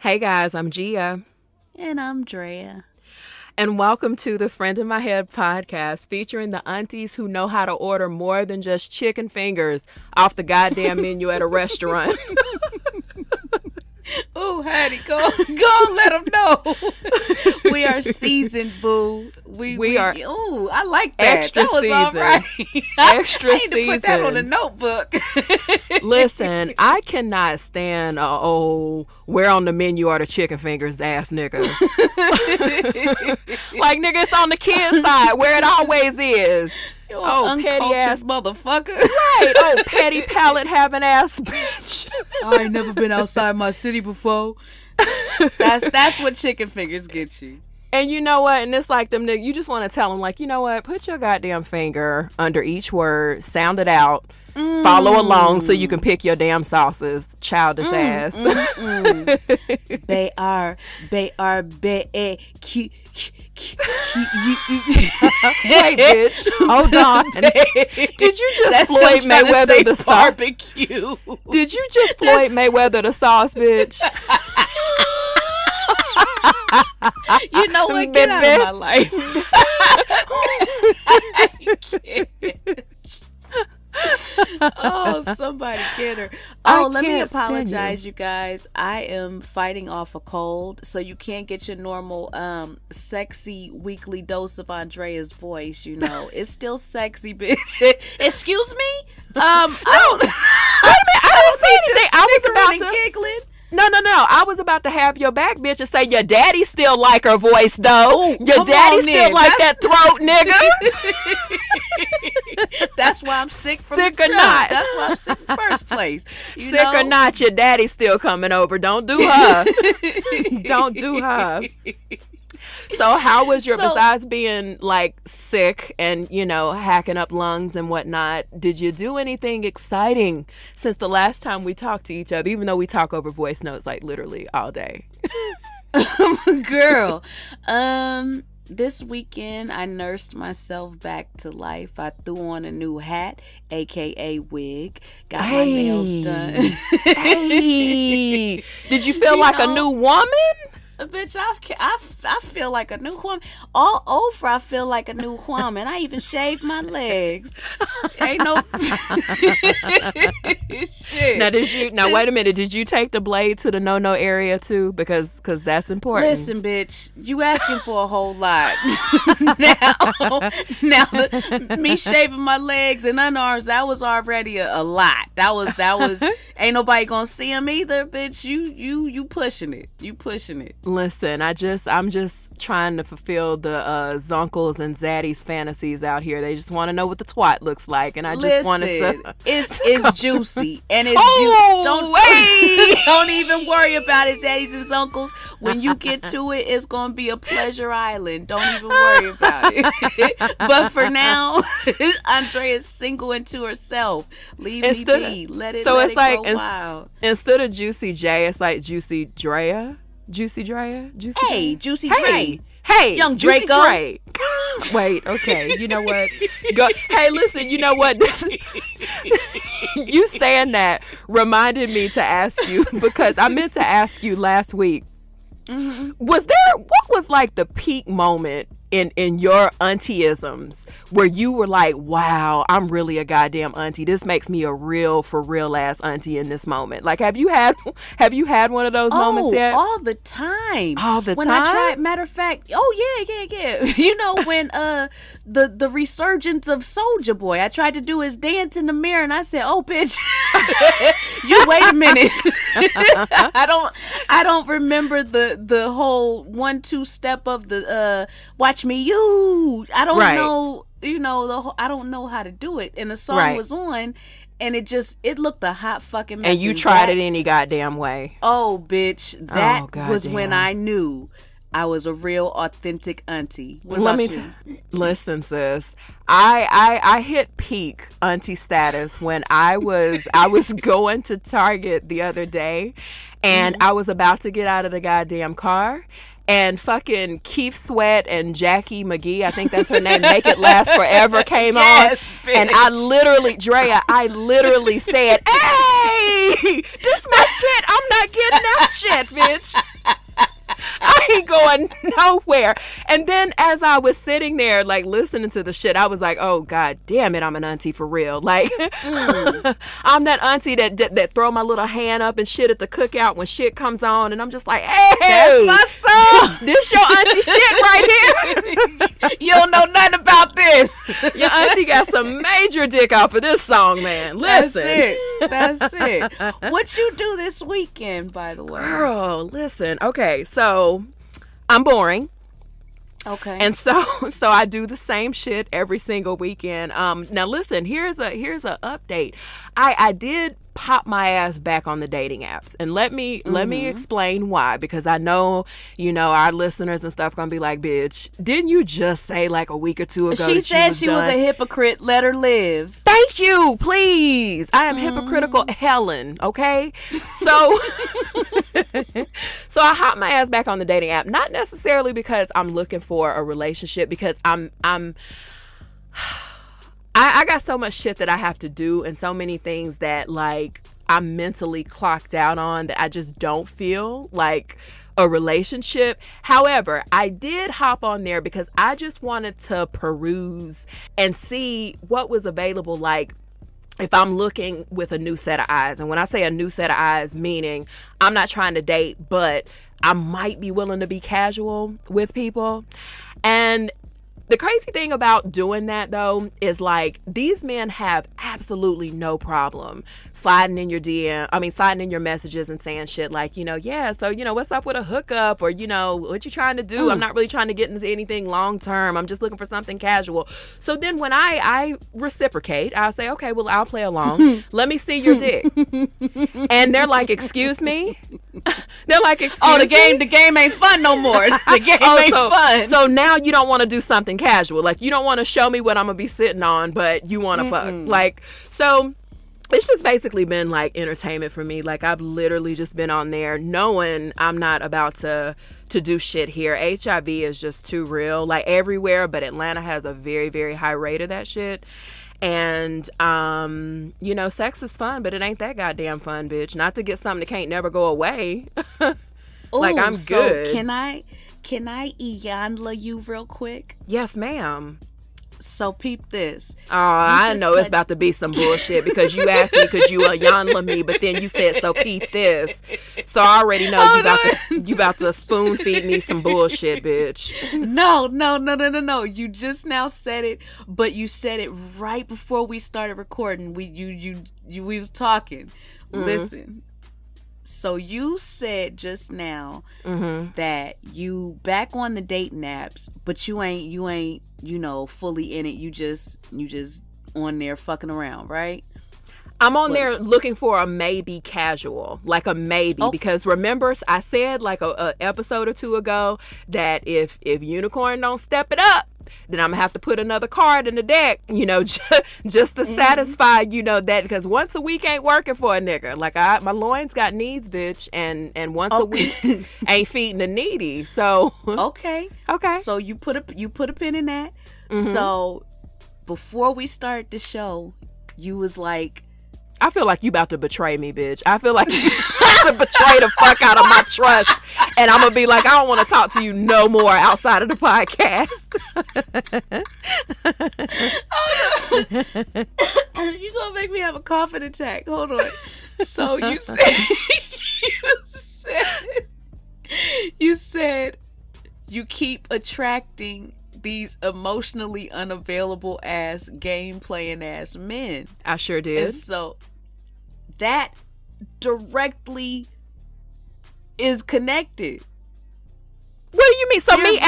Hey guys, I'm Gia. And I'm Drea. And welcome to the Friend in My Head podcast featuring the aunties who know how to order more than just chicken fingers off the goddamn menu at a restaurant. Ooh, honey, go let them know. We are seasoned, boo. We are. Ooh, I like that. Extra that was seasoned. All right. Extra I need to put that on a seasoned. notebook. Listen, I cannot stand where on the menu are the chicken fingers ass nigga. Like nigga, it's on the kid's side where it always is. You Petty ass motherfucker. Right. Oh, petty palate having ass bitch. I ain't never been outside my city before. That's what chicken fingers get you. And you know what? And it's like them niggas, you just want to tell them, like, you know what? Put your goddamn finger under each word, sound it out, follow along so you can pick your damn sauces. Childish ass. They are cute. Wait, bitch. Hold on. Did you just That's Floyd him trying to Mayweather say the sauce? barbecue. Did you just Floyd Mayweather the sauce, bitch? You know what? Get out of my life. I can't. Oh, somebody get her. Oh, let me apologize, you guys. I am fighting off a cold, so you can't get your normal sexy weekly dose of Andrea's voice. You know, it's still sexy, bitch. Excuse me. I don't. Wait a minute. I didn't say anything. I was about to giggling. No. I was about to have your back, bitch, and say your daddy still like her voice, though. Ooh, your daddy still like that throat, nigga. That's why I'm sick from Sick the or jump. not. That's why I'm sick in the first place. You Sick know? or not, your daddy's still coming over. Don't do her. Don't do her. So how was besides being like sick and, you know, hacking up lungs and whatnot, did you do anything exciting since the last time we talked to each other, even though we talk over voice notes like literally all day? Girl, this weekend I nursed myself back to life. I threw on a new hat, aka wig, got my nails done. Hey, did you feel like a new woman? Bitch, I feel like a new woman. All over, I feel like a new woman. I even shaved my legs. Ain't no shit. Now wait a minute. Did you take the blade to the no area too? Because that's important. Listen, bitch, you asking for a whole lot. now, me shaving my legs and underarms, that was already a lot. That was. Ain't nobody gonna see them either, bitch. You pushing it. You pushing it. Listen, I'm just trying to fulfill the zonkles and zaddies fantasies out here. They just want to know what the twat looks like, and I just wanted to. It's juicy and it's don't even worry about it, zaddies and zonkles. When you get to it, it's gonna be a pleasure island. Don't even worry about it. But for now, Andrea's single into herself. Leave me be. Let it go wild. Instead of Juicy J, it's like Juicy Drea. Juicy Drea? Juicy Dre. Hey, Young Juicy Draco. Dre. Wait, okay. You know what? Hey, listen, you know what? You saying that reminded me to ask you, because I meant to ask you last week. Mm-hmm. What was like the peak moment in your auntie-isms where you were like, wow, I'm really a goddamn auntie. This makes me a real for real ass auntie in this moment. Like, have you had one of those moments yet? All the time. When I tried, matter of fact, yeah. You know, when the resurgence of Soulja Boy, I tried to do his dance in the mirror and I said, oh bitch, you wait a minute. I don't remember the whole 1-2 step of the watch me you. I don't know, you know, I don't know how to do it. And the song was on and it looked a hot fucking mess. And you tried it any goddamn way. Oh bitch, that was when I knew I was a real authentic auntie. What about you? Listen, sis. I hit peak auntie status when I was going to Target the other day and I was about to get out of the goddamn car. and fucking Keith Sweat and Jackie McGee, I think that's her name, Make It Last Forever came on. Bitch. And I literally, Drea, said, hey, this my shit. I'm not getting that shit, bitch. I ain't going nowhere. And then as I was sitting there, like, listening to the shit, I was like, oh, God damn it, I'm an auntie for real. Like, I'm that auntie that throw my little hand up and shit at the cookout when shit comes on. And I'm just like, hey. That's my song. This your auntie shit right here. You don't know nothing about this. Your auntie got some major dick off of this song, man. Listen. That's it. What you do this weekend, by the way? Girl, listen. Okay, so I'm boring. Okay. And so I do the same shit every single weekend. Now listen, here's a update. I did pop my ass back on the dating apps, and let me explain why, because I know, our listeners and stuff gonna be like, bitch, didn't you just say like a week or two ago she said she was a hypocrite? Let her live. Thank you, please. I am hypocritical Helen, okay? So so I hop my ass back on the dating app, not necessarily because I'm looking for a relationship, because I got so much shit that I have to do, and so many things that, like, I'm mentally clocked out on, that I just don't feel like a relationship. However, I did hop on there because I just wanted to peruse and see what was available, like, if I'm looking with a new set of eyes. And when I say a new set of eyes, meaning I'm not trying to date, but I might be willing to be casual with people. And the crazy thing about doing that, though, is like, these men have absolutely no problem sliding in your messages and saying shit like, yeah, so, what's up with a hookup, or, what you trying to do? I'm not really trying to get into anything long term. I'm just looking for something casual. So then when I reciprocate, I'll say, okay, well, I'll play along. Let me see your dick. And they're like, excuse me? They're like, excuse me? The game ain't fun no more. The game ain't fun. So now you don't want to do something casual. Like, you don't want to show me what I'm gonna be sitting on, but you want to fuck. Like, so it's just basically been like entertainment for me. Like, I've literally just been on there knowing I'm not about to do shit here. HIV is just too real, like, everywhere, but Atlanta has a very, very high rate of that shit. And sex is fun, but it ain't that goddamn fun, bitch. Not to get something that can't never go away. Like, I'm good. Can I Iyanla you real quick? Yes, ma'am. So peep this. Oh, I know it's about to be some bullshit, because you asked me could you Iyanla me, but then you said so peep this. So I already know you about to spoon feed me some bullshit, bitch. No. You just now said it, but you said it right before we started recording. We was talking. Listen. So you said just now that you back on the dating apps, but you ain't fully in it. You just on there fucking around, right? I'm on there looking for a maybe casual, like a maybe, because remember I said like a episode or two ago that if Unicorn don't step it up, then I'm gonna have to put another card in the deck, just to satisfy, that, because once a week ain't working for a nigga. Like, my loins got needs, bitch, and once a week ain't feeding the needy. So okay. So you put a pin in that. So before we start the show, you was like, I feel like you about to betray me, bitch. I feel like you about to betray the fuck out of my trust. And I'm going to be like, I don't want to talk to you no more outside of the podcast. You're going to make me have a coughing attack. Hold on. So you said you keep attracting these emotionally unavailable ass, game playing ass men. I sure did. And so that directly is connected. What do you mean? So me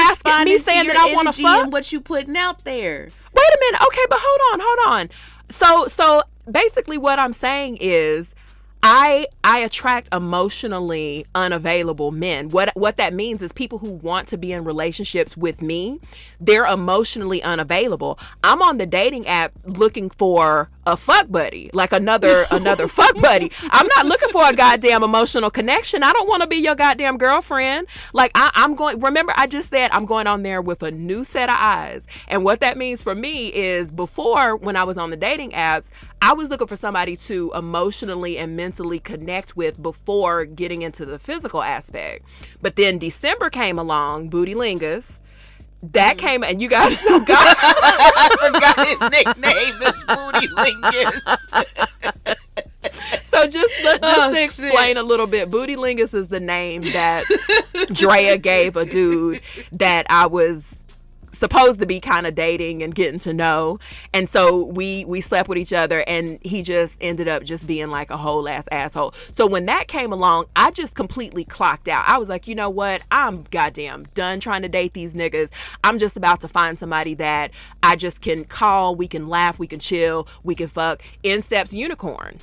saying that I want to fuck? And what you putting out there. Wait a minute. Okay, but hold on. So basically what I'm saying is, I attract emotionally unavailable men. What that means is people who want to be in relationships with me, they're emotionally unavailable. I'm on the dating app looking for a fuck buddy, like another fuck buddy. I'm not looking for a goddamn emotional connection. I don't want to be your goddamn girlfriend. Like I'm going. Remember, I just said I'm going on there with a new set of eyes. And what that means for me is, before, when I was on the dating apps, I was looking for somebody to emotionally and mentally connect with before getting into the physical aspect. But then December came along, Booty Lingus. That came, and you guys still got I forgot his nickname is Booty Lingus. So just to explain a little bit, Booty Lingus is the name that Drea gave a dude that I was supposed to be kind of dating and getting to know. And so we slept with each other, and he just ended up just being like a whole ass asshole. So when that came along, I just completely clocked out. I was like, you know what? I'm goddamn done trying to date these niggas. I'm just about to find somebody that I just can call, we can laugh, we can chill, we can fuck. In steps unicorn.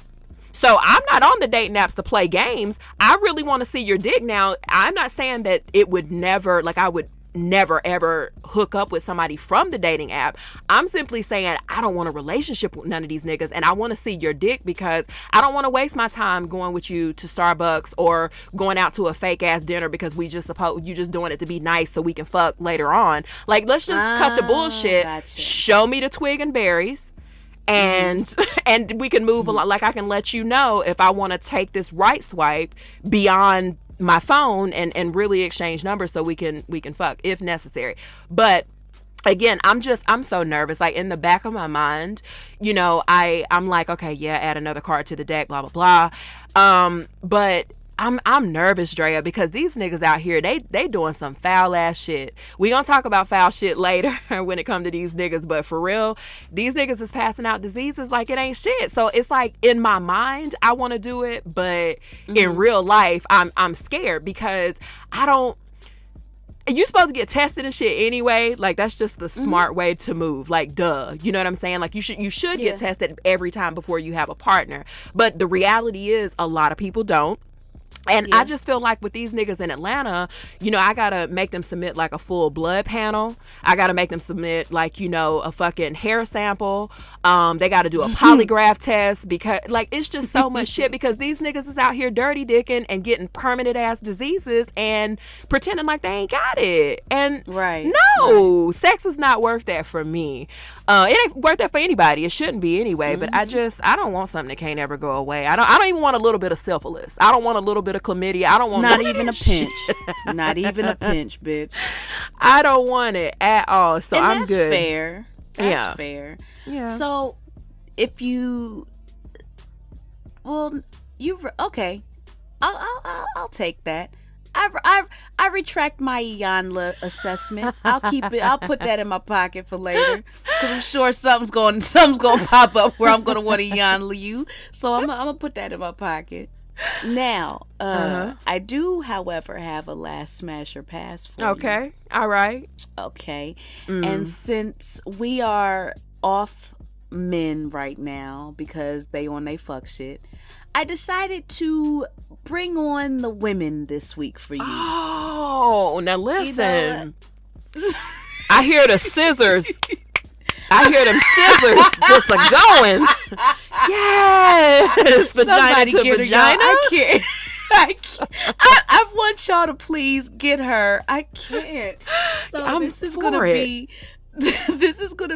So I'm not on the dating apps to play games. I really want to see your dick. Now, I'm not saying that it would never, like I would never ever hook up with somebody from the dating app. I'm simply saying I don't want a relationship with none of these niggas, and I want to see your dick, because I don't want to waste my time going with you to Starbucks or going out to a fake ass dinner because you just doing it to be nice so we can fuck later on. Like, let's just cut the bullshit. Gotcha. Show me the twig and berries. And and we can move along. Like, I can let you know if I want to take this right swipe beyond my phone and really exchange numbers so we can fuck if necessary. But again, I'm so nervous. Like, in the back of my mind, you know, I'm like, okay, yeah, add another card to the deck, blah blah blah. But I'm nervous, Drea, because these niggas out here, they doing some foul ass shit. We gonna talk about foul shit later when it come to these niggas, but for real, these niggas is passing out diseases like it ain't shit. So it's like, in my mind, I want to do it, but in real life, I'm scared, because you supposed to get tested and shit anyway. Like, that's just the smart way to move. Like, duh. You know what I'm saying? Like, you should get tested every time before you have a partner. But the reality is, a lot of people don't. And I just feel like with these niggas in Atlanta, you know, I gotta make them submit like a full blood panel. I gotta make them submit, like, you know, a fucking hair sample. They gotta do a polygraph test, because like, it's just so much shit, because these niggas is out here dirty dicking and getting permanent ass diseases and pretending like they ain't got it. And sex is not worth that for me. It ain't worth that for anybody. It shouldn't be anyway. But I don't want something that can't ever go away. I don't even want a little bit of syphilis. I don't want a little bit of chlamydia. I don't want not even a pinch. Not even a pinch, bitch. I don't want it at all. So I'm that's good. Fair. That's fair. Yeah. So if you, okay, I'll take that. I retract my Iyanla assessment. I'll keep it. I'll put that in my pocket for later, because I'm sure something's going to pop up where I'm going to want to Iyanla you. So I'm gonna put that in my pocket. Now, I do, however, have a last smash or pass for you. Okay. All right. Okay. And since we are off men right now because they on they fuck shit, I decided to bring on the women this week for you. Oh, now listen. You know, I hear the scissors. I hear them scissors just a going. Yes. Vagina to vagina. I can't. I want y'all to please get her. I can't. So this is gonna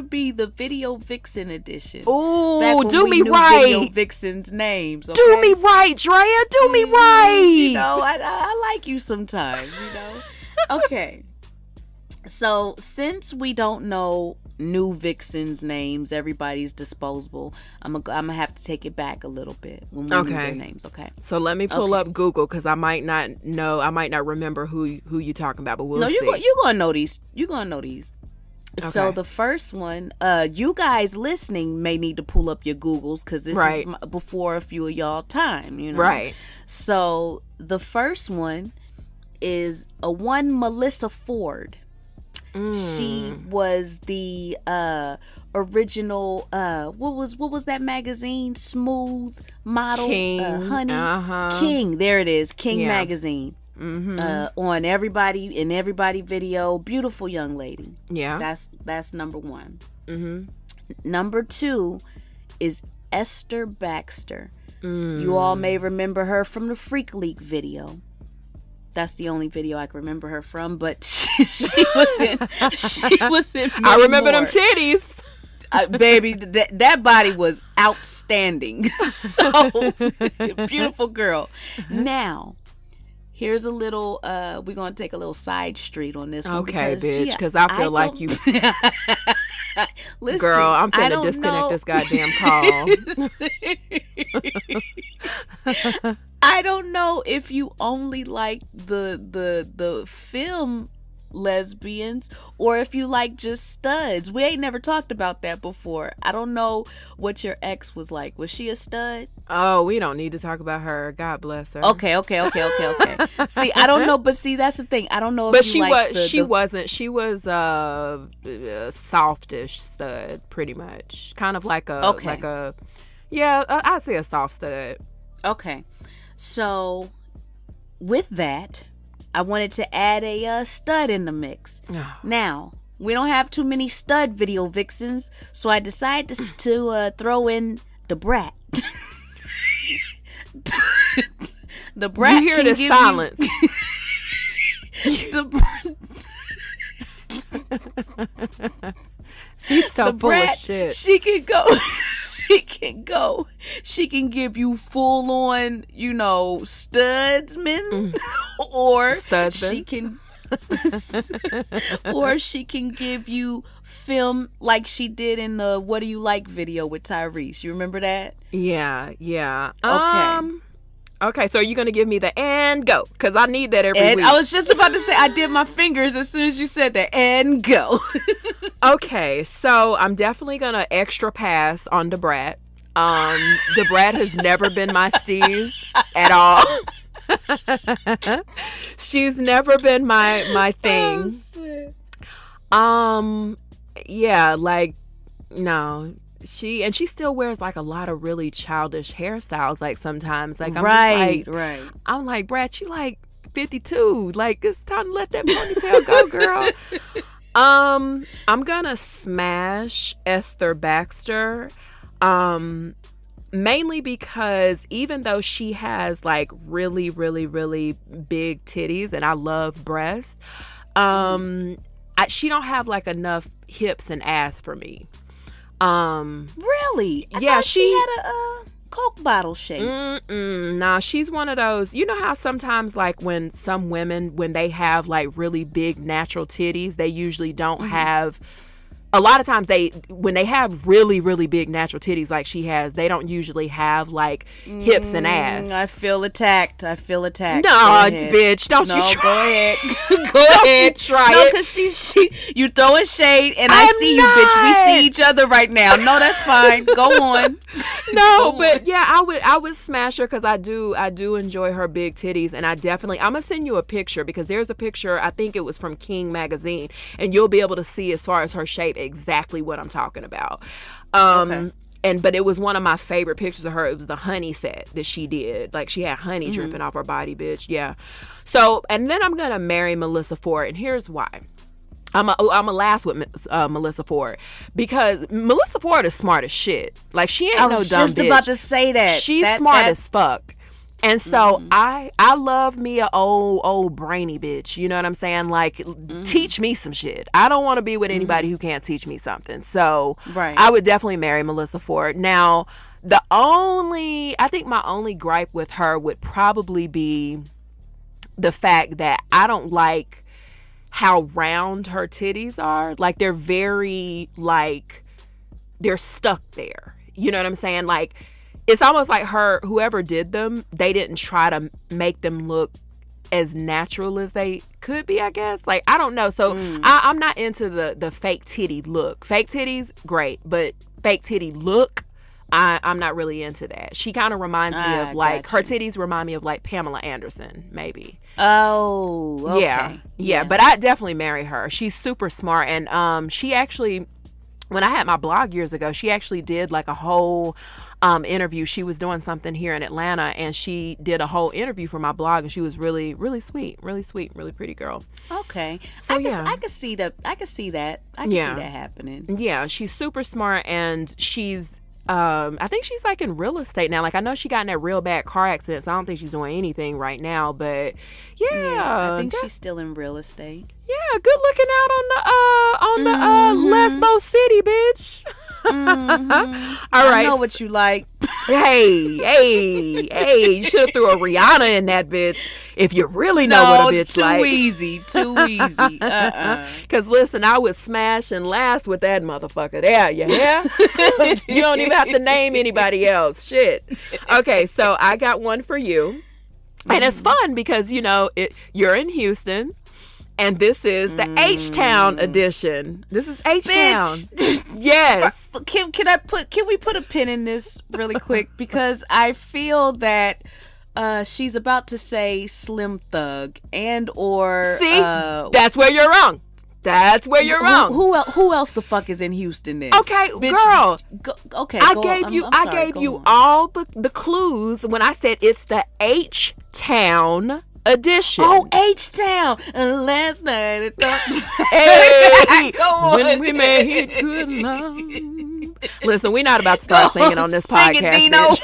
be the video vixen edition. Oh, do me right. Video vixens names. Okay? Do me right, Drea. Do me right. You know, I like you sometimes. You know. Okay. So since we don't know new vixens' names, everybody's disposable, I'm gonna have to take it back a little bit when we knew their names. Okay. So let me pull up Google, because I might not know. I might not remember who you talking about, but we'll see. You're gonna know these. You're gonna know these. Okay. So the first one, you guys listening may need to pull up your Googles, because this is before a few of y'all time. You know. Right. So the first one is a one Melissa Ford. She was the original what was that magazine? Smooth model, King, Honey, King. There it is, King magazine. On everybody video. Beautiful young lady. Yeah, that's number one. Number two is Esther Baxter. You all may remember her from the Freak League video. That's the only video I can remember her from, but she was in I remember them titties. Baby, that body was outstanding. So beautiful girl. Now, here's a little we're gonna take a little side street on this one. Okay, bitch, because I feel like you listen, girl, I'm trying to disconnect this goddamn call. I don't know if you only like the film lesbians or if you like just studs. We ain't never talked about that before. I don't know what your ex was like. Was she a stud? Oh, we don't need to talk about her. God bless her. Okay. See, I don't know, but see, that's the thing. I don't know if but you she like was. She wasn't. She was a softish stud, pretty much. Kind of like a yeah. I'd say a soft stud. Okay, so with that, I wanted to add a stud in the mix. Oh. Now, we don't have too many stud video vixens, so I decided to throw in the brat. The brat. You hear the silence. He's so full of shit. She can go. She can give you full on, studsman, or she can, or she can give you film like she did in the "What Do You Like" video with Tyrese. You remember that? Yeah. Okay. Okay, so are you going to give me the and go? Because I need that every week. I was just about to say, I did my fingers as soon as you said that. And go. Okay, so I'm definitely going to extra pass on the brat. The brat has never been my steez at all. She's never been my thing. Oh, shit. Yeah, like, no. She still wears like a lot of really childish hairstyles. Like sometimes, like I'm right. I'm like, Brat, you like 52. Like it's time to let that ponytail go, girl. I'm gonna smash Esther Baxter, mainly because even though she has like really, really, really big titties, and I love breasts, she don't have like enough hips and ass for me. Really? I yeah, thought she had a Coke bottle shape. Nah, she's one of those. You know how sometimes, like, when some women, when they have like really big natural titties, they usually don't have. A lot of times when they have really, really big natural titties like she has, they don't usually have like hips and ass. I feel attacked. No, bitch, don't you try. Go ahead. Go ahead. Try no, it. because you throwing shade and I see you, bitch. We see each other right now. No, that's fine. Go on. No, but yeah, I would smash her because I do enjoy her big titties, and I'm gonna send you a picture because there's a picture, I think it was from King magazine, and you'll be able to see as far as her shape exactly what I'm talking about. Okay. But it was one of my favorite pictures of her. It was the honey set that she did. Like she had honey dripping off her body, bitch. Yeah. So, and then I'm gonna marry Melissa Ford, and here's why. I'm a last with Melissa Ford because Melissa Ford is smart as shit. Like she ain't no dumb bitch. I was just about to say that. She's smart as fuck. And so I love me a old brainy bitch. You know what I'm saying? Like teach me some shit. I don't want to be with anybody who can't teach me something. So I would definitely marry Melissa Ford. Now, I think my only gripe with her would probably be the fact that I don't like how round her titties are. Like they're very they're stuck there. You know what I'm saying? Like it's almost like whoever did them, they didn't try to make them look as natural as they could be, I guess. Like, I don't know. So I'm not into the fake titty look. Fake titties, great. But fake titty look, I'm not really into that. She kind of reminds me of like, her titties remind me of like Pamela Anderson, maybe. Oh, okay. Yeah, but I'd definitely marry her. She's super smart. And she actually, when I had my blog years ago, she actually did like a whole interview. She was doing something here in Atlanta, and she did a whole interview for my blog, and she was really, really sweet, really pretty girl. Okay. So I could see that. I could see that happening. Yeah, she's super smart, and she's I think she's like in real estate now. Like, I know she got in that real bad car accident, so I don't think she's doing anything right now, but I think she's still in real estate. Yeah, good looking out on the Lesbo City, bitch. Mm-hmm. All right. I know what you like. Hey, you should have threw a Rihanna in that bitch if you really know what a bitch too like. Too easy. Because listen, I would smash and last with that motherfucker there, you hear? You don't even have to name anybody else. Shit. Okay, so I got one for you. And it's fun because, you know, you're in Houston. And this is the H-Town edition. This is H-Town. Yes. Can we put a pin in this really quick? Because I feel that she's about to say Slim Thug or see, that's where you're wrong. That's where you're wrong. Who else the fuck is in Houston then? Okay, bitch, girl. I gave you all the clues when I said it's the H-Town edition. Oh, H-Town. Last night hey, when we made good love. Listen, we're not about to start singing on this podcast. Dino.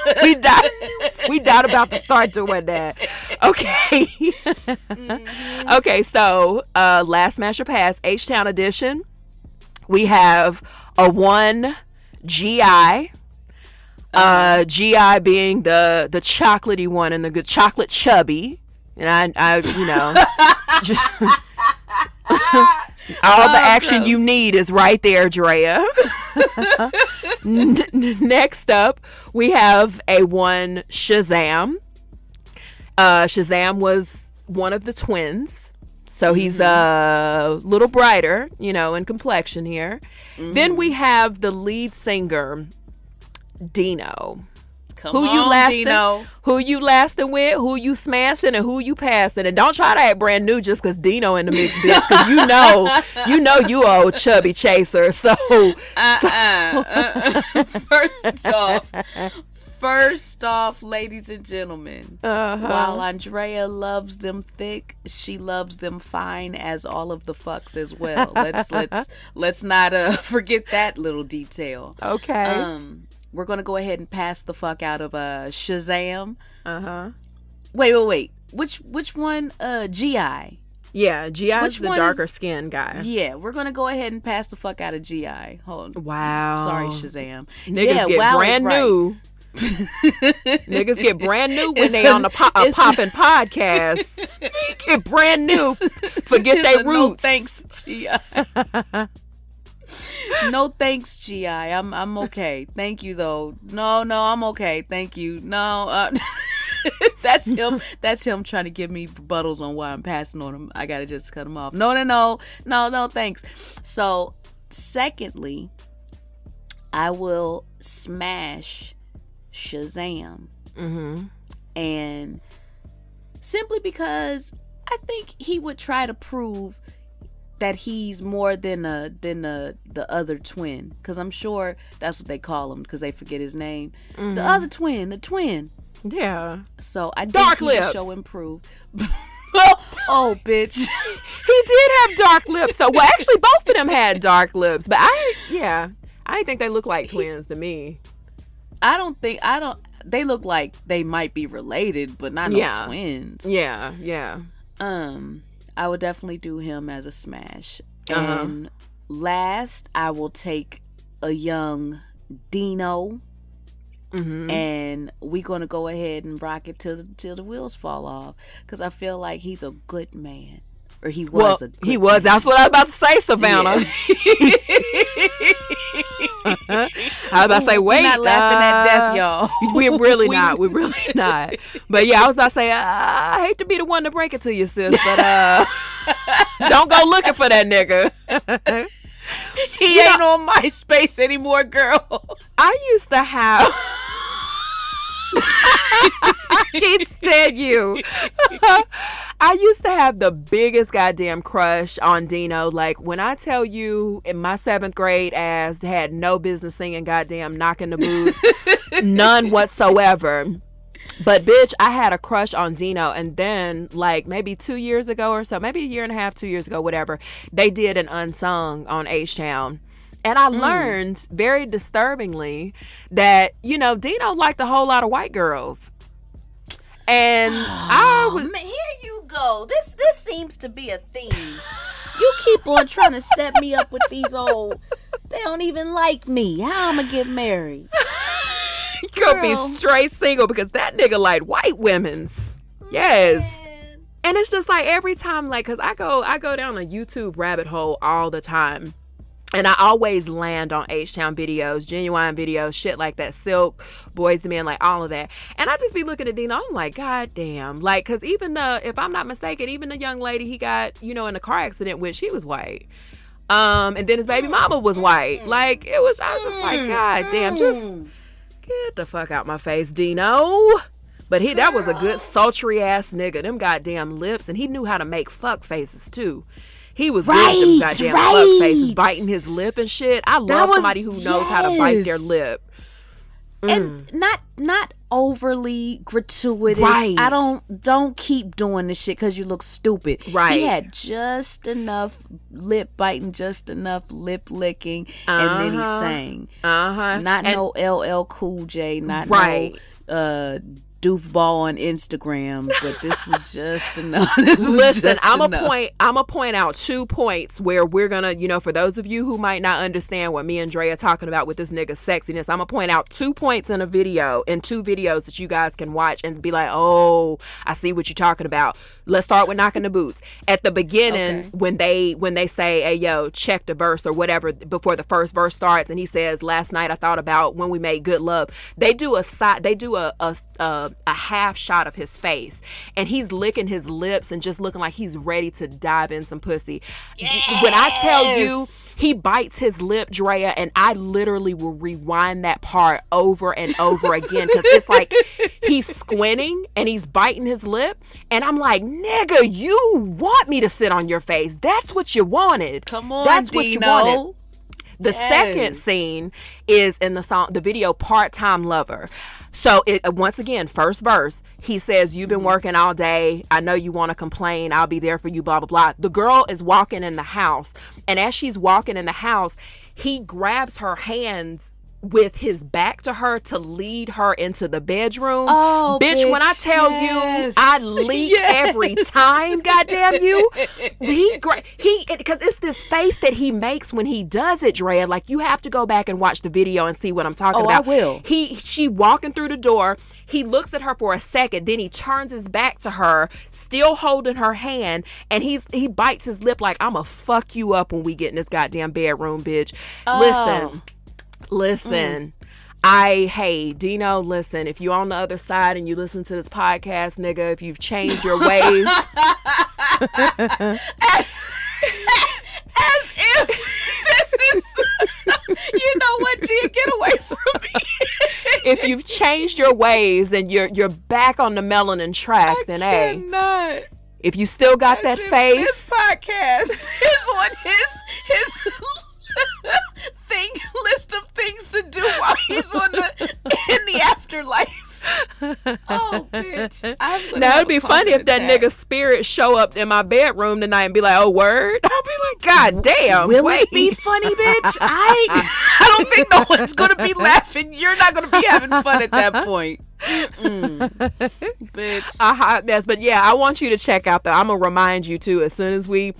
We not about to start doing that. Okay. Okay, so last Smash or Pass, H-Town edition. We have a 1 GI. GI being the chocolatey one and the good chocolate chubby. And I you know, just all the action you need is right there, Drea. Next up, we have a 1 Shazam. Shazam was one of the twins, so he's a little brighter, you know, in complexion here. Then we have the lead singer, Dino. Who you lasting with, who you smashing, and who you passing. And don't try to act brand new just because Dino in the mix, bitch, because you know you old chubby chaser. So, First off, ladies and gentlemen, while Andrea loves them thick, she loves them fine as all of the fucks as well. Let's not forget that little detail. Okay. We're going to go ahead and pass the fuck out of Shazam. Wait. Which one? GI. Yeah, GI is the darker skinned guy. Yeah, we're going to go ahead and pass the fuck out of GI. Hold on. Wow. Sorry, Shazam. Niggas get brand new. Niggas get brand new when they on a poppin' podcast. Get brand new. Forget their roots. No thanks, GI. No thanks, GI. I'm okay. Thank you though. No, I'm okay. Thank you. No, that's him. That's him trying to give me rebuttals on why I'm passing on him. I gotta just cut him off. No, thanks. So, secondly, I will smash Shazam, and simply because I think he would try to prove that he's more than the other twin, because I'm sure that's what they call him because they forget his name. The other twin, the twin. Yeah. So I dark think lips. He show improve. Oh, bitch. He did have dark lips. So, well, actually, both of them had dark lips, but I didn't think they looked like twins to me. They look like they might be related, but not no twins. Yeah. I would definitely do him as a smash. And last, I will take a young Dino. And we're going to go ahead and rock it till the wheels fall off. Because I feel like he's a good man. Or he was a good man. He was. That's what I was about to say, Savannah. Yeah. I was about to say, wait. We're not laughing at death, y'all. We're really not. We're really not. But yeah, I was about to say, I hate to be the one to break it to you, sis, but don't go looking for that nigga. He ain't on MySpace anymore, girl. I used to have. He said you. I used to have the biggest goddamn crush on Dino. Like, when I tell you, in my 7th grade ass had no business singing goddamn Knocking the Boots. None whatsoever. But bitch, I had a crush on Dino, and then like maybe 2 years ago or so, maybe a year and a half, 2 years ago, whatever, they did an unsung on H-Town. And I learned very disturbingly that, you know, Dino liked a whole lot of white girls. And I was... Man, here you go. This seems to be a theme. You keep on trying to set me up with these old... They don't even like me. How I'm gonna get married? You gonna be straight single because that nigga like white women's. Yes. Man. And it's just like every time, like, because I go down a YouTube rabbit hole all the time. And I always land on H-Town videos, genuine videos, shit like that, Silk, Boys and Men, like all of that. And I just be looking at Dino, I'm like, God damn. Like, because even if I'm not mistaken, even the young lady he got, you know, in a car accident with, she was white. And then his baby mama was white. Like, I was just like, God damn, just get the fuck out my face, Dino. But that was a good sultry ass nigga. Them goddamn lips. And he knew how to make fuck faces too. He was good at them goddamn fuck faces, biting his lip and shit. I love somebody who knows how to bite their lip. And not overly gratuitous. Right. I don't keep doing this shit because you look stupid. Right. He had just enough lip biting, just enough lip licking, and then he sang. Not no LL Cool J, not no doofball on Instagram, but this was just enough. Listen, I'm gonna point out 2 points where we're gonna, you know, for those of you who might not understand what me and Drea are talking about with this nigga's sexiness, I'm gonna point out 2 points in 2 videos that you guys can watch and be like, oh, I see what you're talking about. Let's start with Knocking the Boots. At the beginning, when they say, hey yo, check the verse or whatever before the first verse starts, and he says, last night I thought about when we made good love. They do a half shot of his face, and he's licking his lips and just looking like he's ready to dive in some pussy. Yes. When I tell you he bites his lip, Drea, and I literally will rewind that part over and over again because it's like he's squinting and he's biting his lip, and I'm like, nigga, you want me to sit on your face. That's what you wanted. Come on, that's Dino. What you wanted. The second scene is in the video Part-Time Lover. So once again, first verse, he says, you've been working all day. I know you want to complain. I'll be there for you, blah, blah, blah. The girl is walking in the house. And as she's walking in the house, he grabs her hands with his back to her to lead her into the bedroom. Oh, bitch, when I tell you, I leak every time, goddamn you. He because it's this face that he makes when he does it, Drea. Like, you have to go back and watch the video and see what I'm talking about. I will. She walking through the door. He looks at her for a second, then he turns his back to her, still holding her hand, and he bites his lip like, I'ma fuck you up when we get in this goddamn bedroom, bitch. Listen, hey, Dino, listen, if you're on the other side and you listen to this podcast, nigga, if you've changed your ways. as if this is, you know what, Gia, get away from me. If you've changed your ways and you're back on the melanin track, then hey. If you still got that face. This podcast is on his list of things to do while he's in the afterlife. Oh, bitch. Now it'd be funny if that nigga's spirit show up in my bedroom tonight and be like, oh, word? I'll be like, God damn. Will it be funny, bitch? I don't think no one's gonna be laughing. You're not gonna be having fun at that point. Bitch. A hot mess. But yeah, I want you to check out I'm gonna remind you too, as soon as we're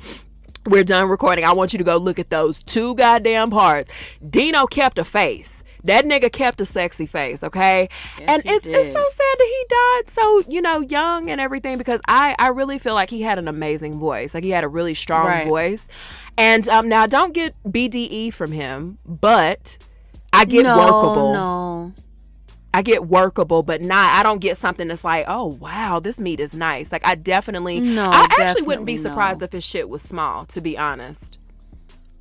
done recording, I want you to go look at those 2 goddamn parts. Dino kept a face. That nigga kept a sexy face, okay? Yes, and it's so sad that he died so, you know, young and everything, because I really feel like he had an amazing voice. Like, he had a really strong voice. And now, don't get BDE from him, but I get workable. No. I get workable, but I don't get something that's like, oh, wow, this meat is nice. Like, I actually wouldn't be surprised if his shit was small, to be honest.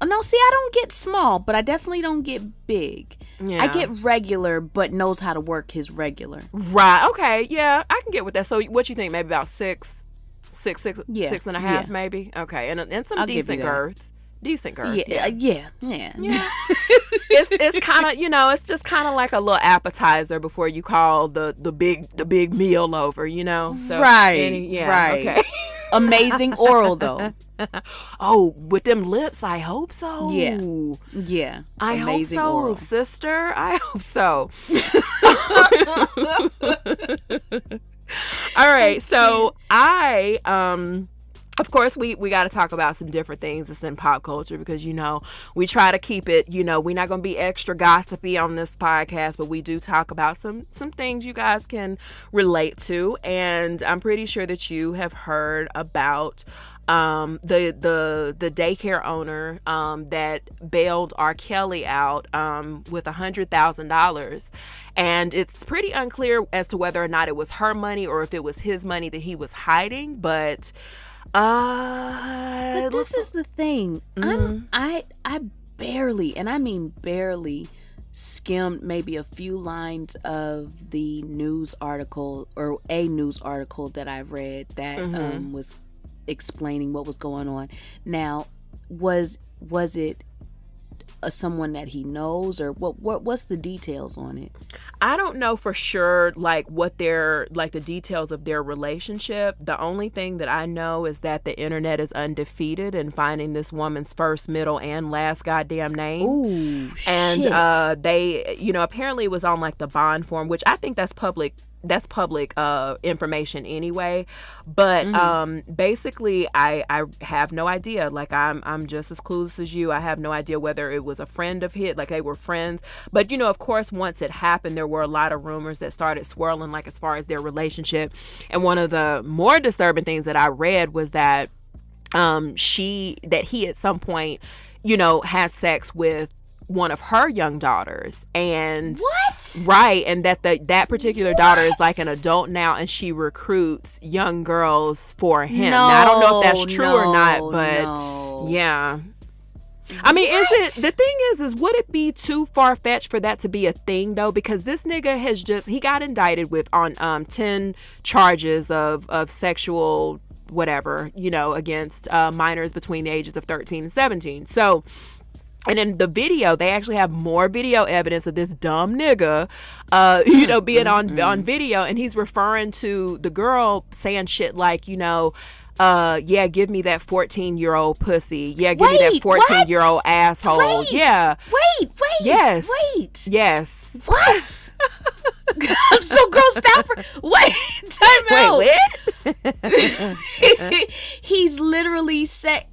No, see, I don't get small, but I definitely don't get big. Yeah. I get regular, but knows how to work his regular. Right. Okay. Yeah, I can get with that. So, what you think? Maybe about six Yeah. 6.5, Yeah. maybe. Okay, and some I'll give decent you that. girth. Decent girth. Yeah. Yeah. Yeah. It's kind of, it's just kind of like a little appetizer before you call the big meal over. So, Right. Right. Okay. Amazing oral though. Oh, with them lips, I hope so. Yeah. Yeah. I Amazing hope so, oral. sister. I hope so. All right. So of course, we got to talk about some different things that's in pop culture because, we try to keep it, we're not going to be extra gossipy on this podcast, but we do talk about some things you guys can relate to. And I'm pretty sure that you have heard about the daycare owner that bailed R. Kelly out with $100,000. And it's pretty unclear as to whether or not it was her money or if it was his money that he was hiding, but this is the thing. I barely, and I mean barely, skimmed maybe a few lines of the news article or a news article that I read that was explaining what was going on. Now, was it someone that he knows, or what's the details on it? I don't know for sure, what their, the details of their relationship. The only thing that I know is that the internet is undefeated in finding this woman's first, middle, and last goddamn name. Ooh, and shit. They, apparently it was on the bond form, which I think that's public information anyway, but basically I have no idea. I'm just as clueless as you. I have no idea whether it was a friend of his, they were friends, but of course once it happened there were a lot of rumors that started swirling as far as their relationship. And one of the more disturbing things that I read was that he at some point had sex with one of her young daughters. And what? Right. And that particular daughter is an adult now, and she recruits young girls for him. Now, I don't know if that's true or not, but yeah. I mean, the thing is would it be too far-fetched for that to be a thing though? Because this nigga he got indicted on 10 charges of sexual whatever, against minors between the ages of 13 and 17. So, and in the video, they actually have more video evidence of this dumb nigga, being on video, and he's referring to the girl saying shit yeah, give me that 14-year-old pussy. Yeah, give me that 14-year-old asshole. Wait, yeah. Wait. Yes. Wait. Yes. What? I'm so grossed out. Time out. Wait, He's literally said.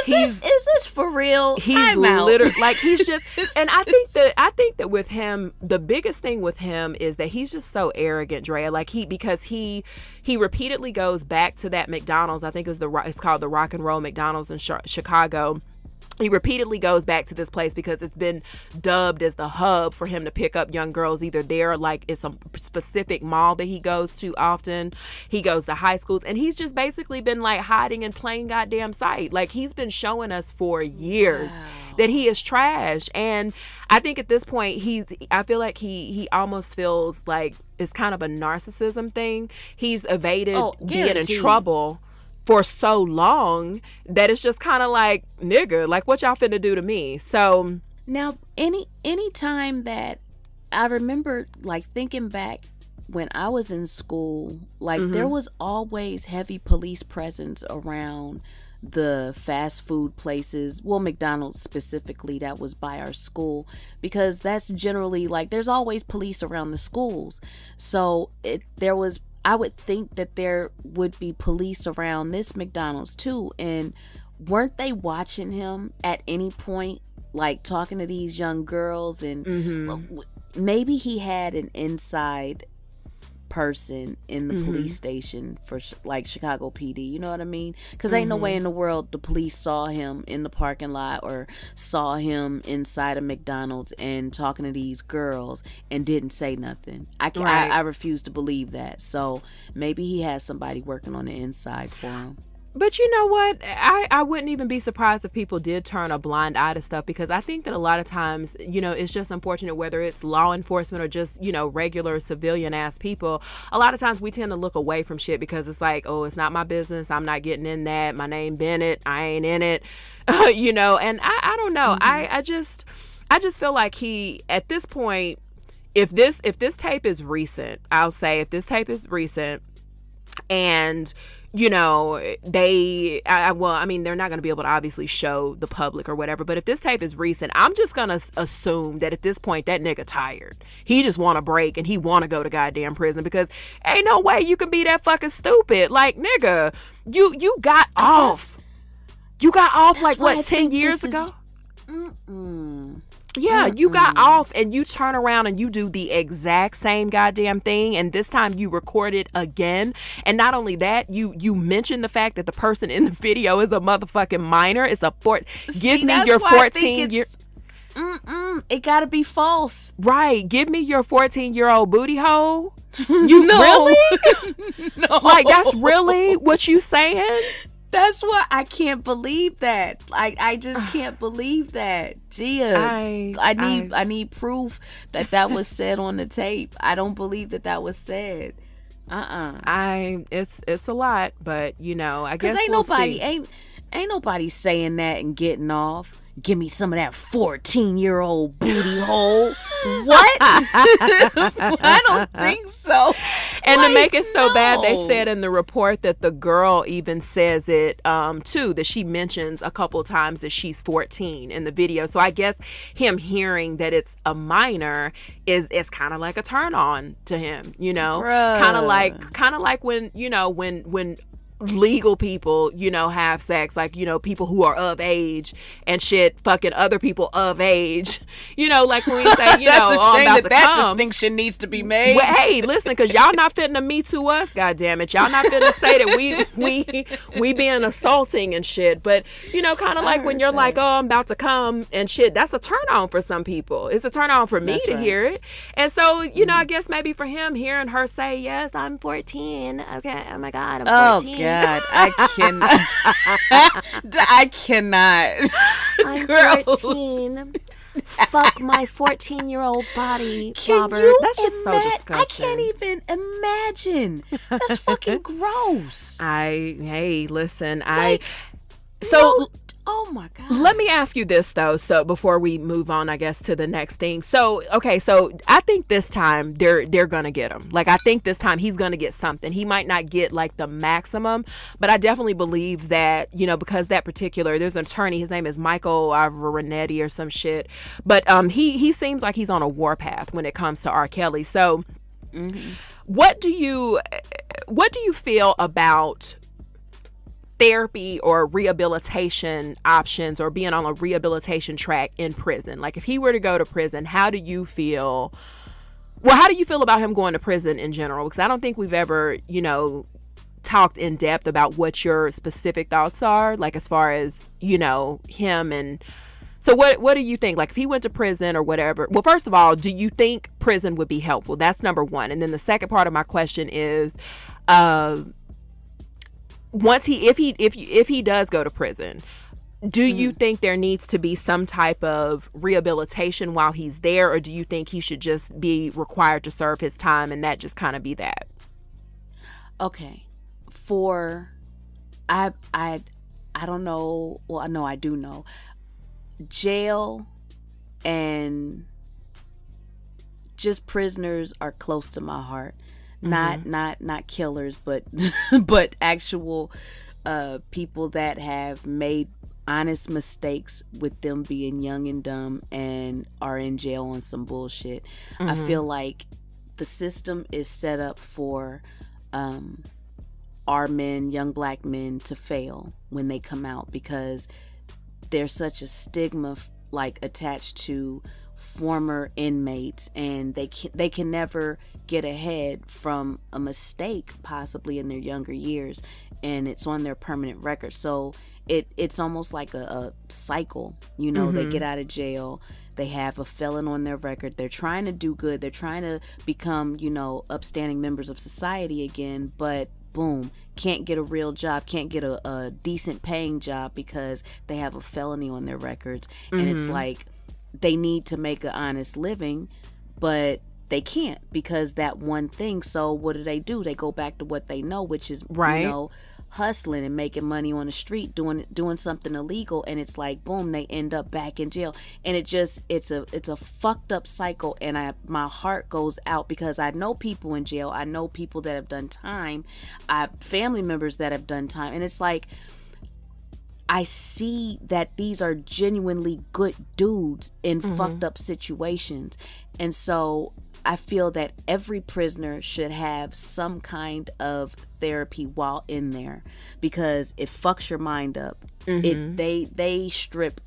Is this for real? He's Time literally he's just, and I think that with him, the biggest thing with him is that he's just so arrogant, Drea. Because he repeatedly goes back to that McDonald's. I think it's called the Rock and Roll McDonald's in Chicago. He repeatedly goes back to this place because it's been dubbed as the hub for him to pick up young girls, either there, it's a specific mall that he goes to often. He goes to high schools, and he's just basically been hiding in plain goddamn sight. He's been showing us for years that he is trash. And I think at this point I feel like he almost feels like it's kind of a narcissism thing. He's evaded being in trouble for so long that it's just kind of nigga, what y'all finna do to me? So now, any time that I remember, thinking back when I was in school, there was always heavy police presence around the fast food places, McDonald's specifically, that was by our school, because that's generally there's always police around the schools. So I would think that there would be police around this McDonald's too. And weren't they watching him at any point, talking to these young girls? And maybe he had an inside person in the police station for Chicago PD, you know what I mean? Because ain't no way in the world the police saw him in the parking lot or saw him inside a McDonald's and talking to these girls and didn't say nothing. I refuse to believe that. So maybe he has somebody working on the inside for him. But you know what? I wouldn't even be surprised if people did turn a blind eye to stuff, because I think that a lot of times, it's just unfortunate, whether it's law enforcement or just, regular civilian ass people. A lot of times we tend to look away from shit because it's like, oh, it's not my business. I'm not getting in that. My name Bennett. I ain't in it. And I don't know. I just feel like he, at this point, if this tape is recent, I'll say if this tape is recent and they're not going to be able to obviously show the public or whatever, but if this tape is recent, I'm just going to assume that at this point that nigga tired. He just want a break and he want to go to goddamn prison, because ain't no way you can be that fucking stupid. Like, nigga, you got off. You got off like what, 10 years ago? Yeah, you got off and you turn around and you do the exact same goddamn thing, and this time you record it again. And not only that, you mention the fact that the person in the video is a motherfucking minor. It's a give me your 14 year. It gotta be false, right? Give me your 14-year-old booty hole. You really? No, like that's really what you saying? That's why I can't believe that. I just can't believe that. Gia, I need proof that was said on the tape. I don't believe that was said. It's a lot, but I guess ain't nobody saying that and getting off. Give me some of that 14-year-old booty hole. What? I don't think so. And to make it so bad, they said in the report that the girl even says it too, that she mentions a couple times that she's 14 in the video. So I guess him hearing that it's a minor is kind of like a turn on to him, kind of like when when legal people have sex, like people who are of age and shit fucking other people of age, like when we say that's a shame I'm that distinction needs to be made. Well, hey, listen, because y'all not fitting to me to us, goddammit. Y'all not fitting to say that we being assaulting and shit. But kind of like when you're like, oh, I'm about to come and shit, that's a turn on for some people. It's a turn on for me to hear it. And so I guess maybe for him, hearing her say, yes, I'm 14, okay, oh my god, I'm 14. Oh god, I cannot. I'm 14. Fuck my 14-year-old body, Robert. That's just so disgusting. I can't even imagine. That's fucking gross. Listen, oh my god. Let me ask you this though, so before we move on, I guess, to the next thing. So I think this time they're gonna get him. Like, I think this time he's gonna get something. He might not get like the maximum, but I definitely believe that, because there's an attorney, his name is Michael Avranetti or some shit, but he seems like he's on a warpath when it comes to R. Kelly. So what do you feel about therapy or rehabilitation options, or being on a rehabilitation track in prison? Like, if he were to go to prison, how do you feel about him going to prison in general? Because I don't think we've ever, talked in depth about what your specific thoughts are, like as far as, him. And so what do you think? Like, if he went to prison or whatever, well, first of all, do you think prison would be helpful? That's number one. And then the second part of my question is, if he does go to prison, do you think there needs to be some type of rehabilitation while he's there, or do you think he should just be required to serve his time and that just kind of be that? Okay. I don't know. Well, no, I do know. Jail and just prisoners are close to my heart. Not killers, but but actual people that have made honest mistakes with them being young and dumb and are in jail on some bullshit. I feel like the system is set up for our men, young black men, to fail when they come out, because there's such a stigma like attached to former inmates, and they can never get ahead from a mistake possibly in their younger years, and it's on their permanent record. So it's almost like a cycle, they get out of jail, they have a felon on their record, they're trying to do good, they're trying to become upstanding members of society again, but boom, can't get a real job, can't get a decent paying job because they have a felony on their records. And it's like they need to make an honest living, but they can't because that one thing. So what do? They go back to what they know, which is, you know, hustling and making money on the street, doing something illegal. And it's like, boom, they end up back in jail. And it's a fucked up cycle. And my heart goes out because I know people in jail. I know people that have done time. I have family members that have done time. And it's like, I see that these are genuinely good dudes in fucked up situations. And so I feel that every prisoner should have some kind of therapy while in there because it fucks your mind up. They strip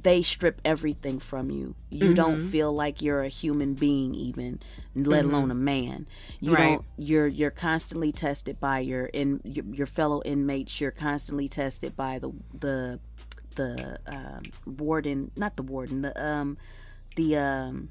they strip everything from you. You don't feel like you're a human being even, let alone a man. You don't. You're constantly tested by your fellow inmates. You're constantly tested by the warden, not the warden, the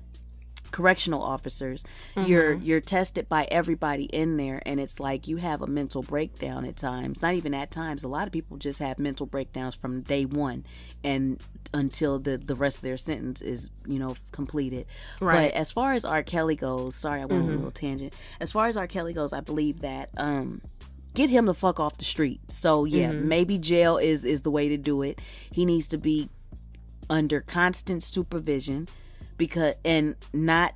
correctional officers. You're tested by everybody in there, and it's like you have a mental breakdown at times. Not even at times. A lot of people just have mental breakdowns from day one and until the rest of their sentence is, you know, completed. But as far as R. Kelly goes, sorry, I went on a little tangent. As far as R. Kelly goes, I believe that get him the fuck off the street. So yeah, maybe jail is the way to do it. He needs to be under constant supervision, because and not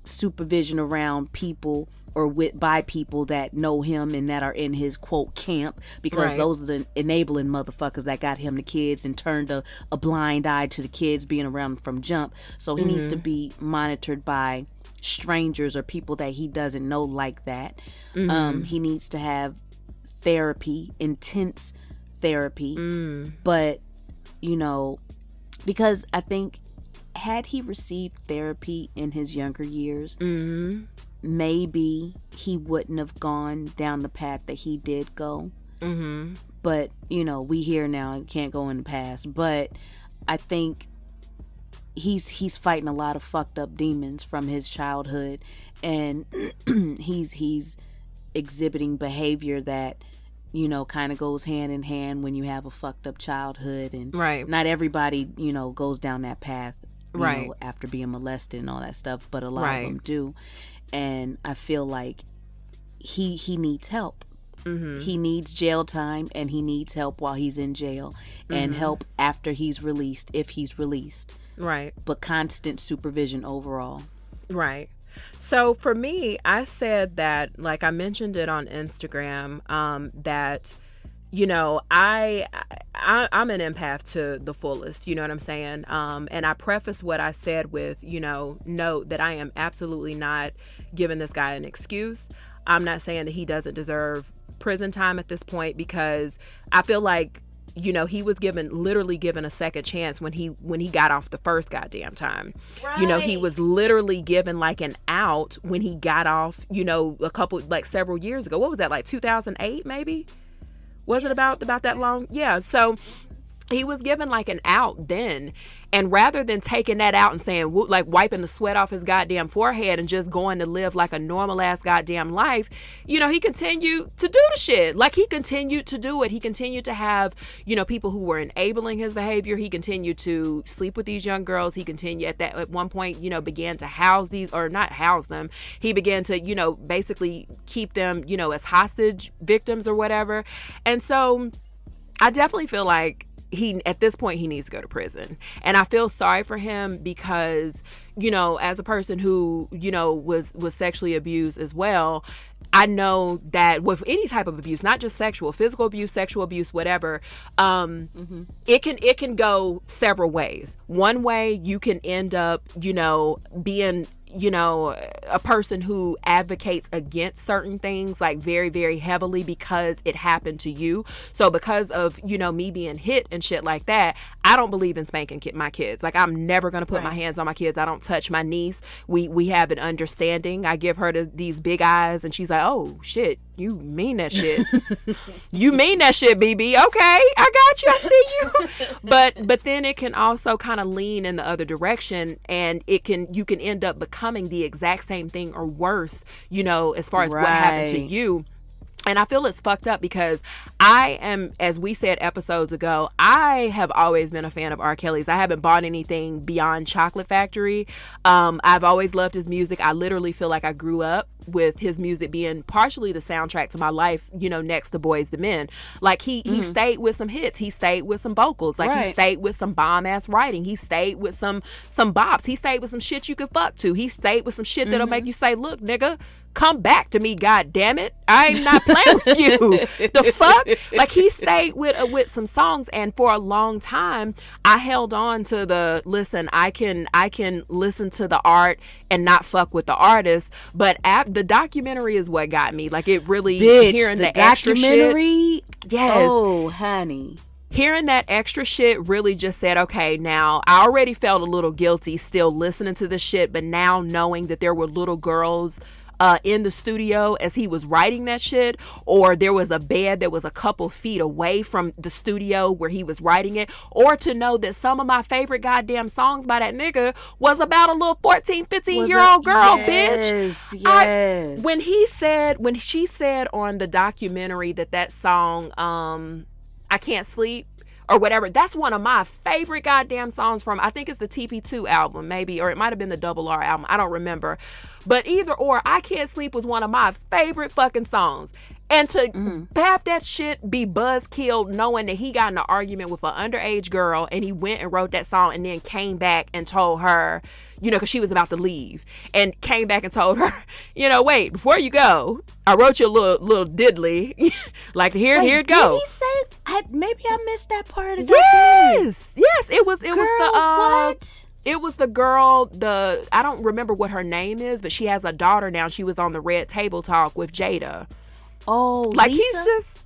supervision around people or by people that know him and that are in his quote camp, because those are the enabling motherfuckers that got him the kids and turned a blind eye to the kids being around from jump. So he needs to be monitored by strangers or people that he doesn't know like that. He needs to have therapy, intense therapy, but you know, because I think had he received therapy in his younger years, maybe he wouldn't have gone down the path that he did go. But you know, we here now and can't go in the past. But I think he's fighting a lot of fucked up demons from his childhood, and he's exhibiting behavior that, you know, kind of goes hand in hand when you have a fucked up childhood. And not everybody, you know, goes down that path, you know, after being molested and all that stuff, but a lot of them do. And I feel like he needs help. He needs jail time, and he needs help while he's in jail, and help after he's released, if he's released. But constant supervision overall. So for me, I said that, like I mentioned it on Instagram, that, you know, I'm an empath to the fullest, you know what I'm saying? And I preface what I said with, you know, note that I am absolutely not giving this guy an excuse. I'm not saying that he doesn't deserve prison time at this point, because I feel like, you know, he was literally given a second chance when he got off the first goddamn time. You know, he was literally given like an out when he got off, you know, several years ago. What was that, like 2008 maybe? Was it about that long? Yeah. So he was given like an out then. And rather than taking that out and saying, like wiping the sweat off his goddamn forehead and just going to live like a normal ass goddamn life, you know, he continued to do the shit. Like he continued to do it. He continued to have, you know, people who were enabling his behavior. He continued to sleep with these young girls. He continued at one point, you know, began to house these, or not house them. He began to, you know, basically keep them, you know, as hostage victims or whatever. And so I definitely feel like at this point he needs to go to prison. And I feel sorry for him because, you know, as a person who, you know, was sexually abused as well, I know that with any type of abuse, not just sexual, physical abuse, sexual abuse, whatever, it can go several ways. One way, you can end up, you know, being, you know, a person who advocates against certain things like very, very heavily because it happened to you. So because of, you know, me being hit and shit like that, I don't believe in spanking my kids. Like, I'm never going to put my hands on my kids. I don't touch my niece. We have an understanding. I give her these big eyes and she's like, oh shit, You mean that shit. You mean that shit, BB. Okay, I got you. I see you. But then it can also kind of lean in the other direction, and you can end up becoming the exact same thing or worse, as far as what happened to you. And I feel it's fucked up because I am, as we said episodes ago, I have always been a fan of R. Kelly's. I haven't bought anything beyond Chocolate Factory. I've always loved his music. I literally feel like I grew up with his music being partially the soundtrack to my life, next to Boyz II Men. Like he stayed with some hits. He stayed with some vocals. Like he stayed with some bomb ass writing. He stayed with some bops. He stayed with some shit you could fuck to. He stayed with some shit that'll make you say, look, nigga, come back to me, god damn it. I'm not playing with you. The fuck? Like he stayed with some songs, and for a long time I held on to listen, I can listen to the art and not fuck with the artist. But the documentary is what got me. Like it really, hearing the extra shit. Yes. Oh, honey. Hearing that extra shit really just said, okay, now I already felt a little guilty still listening to this shit, but now knowing that there were little girls in the studio as he was writing that shit, or there was a bed that was a couple feet away from the studio where he was writing it, or to know that some of my favorite goddamn songs by that nigga was about a little 14, 15-year-old girl, bitch. Yes. When she said on the documentary that song, I Can't Sleep, or whatever, that's one of my favorite goddamn songs from, I think it's the TP2 album, maybe, or it might have been the Double R album, I don't remember. But either or, I Can't Sleep was one of my favorite fucking songs. And to have that shit be buzzkilled knowing that he got in an argument with an underage girl and he went and wrote that song and then came back and told her, because she was about to leave, and came back and told her, wait, before you go, I wrote you a little diddly. Like, here it goes. Did he say, maybe I missed that part of the documentary. Yes, it was Girl, the, what? It was the girl, I don't remember what her name is, but she has a daughter now. She was on the Red Table Talk with Jada. Oh, like Lisa? He's just,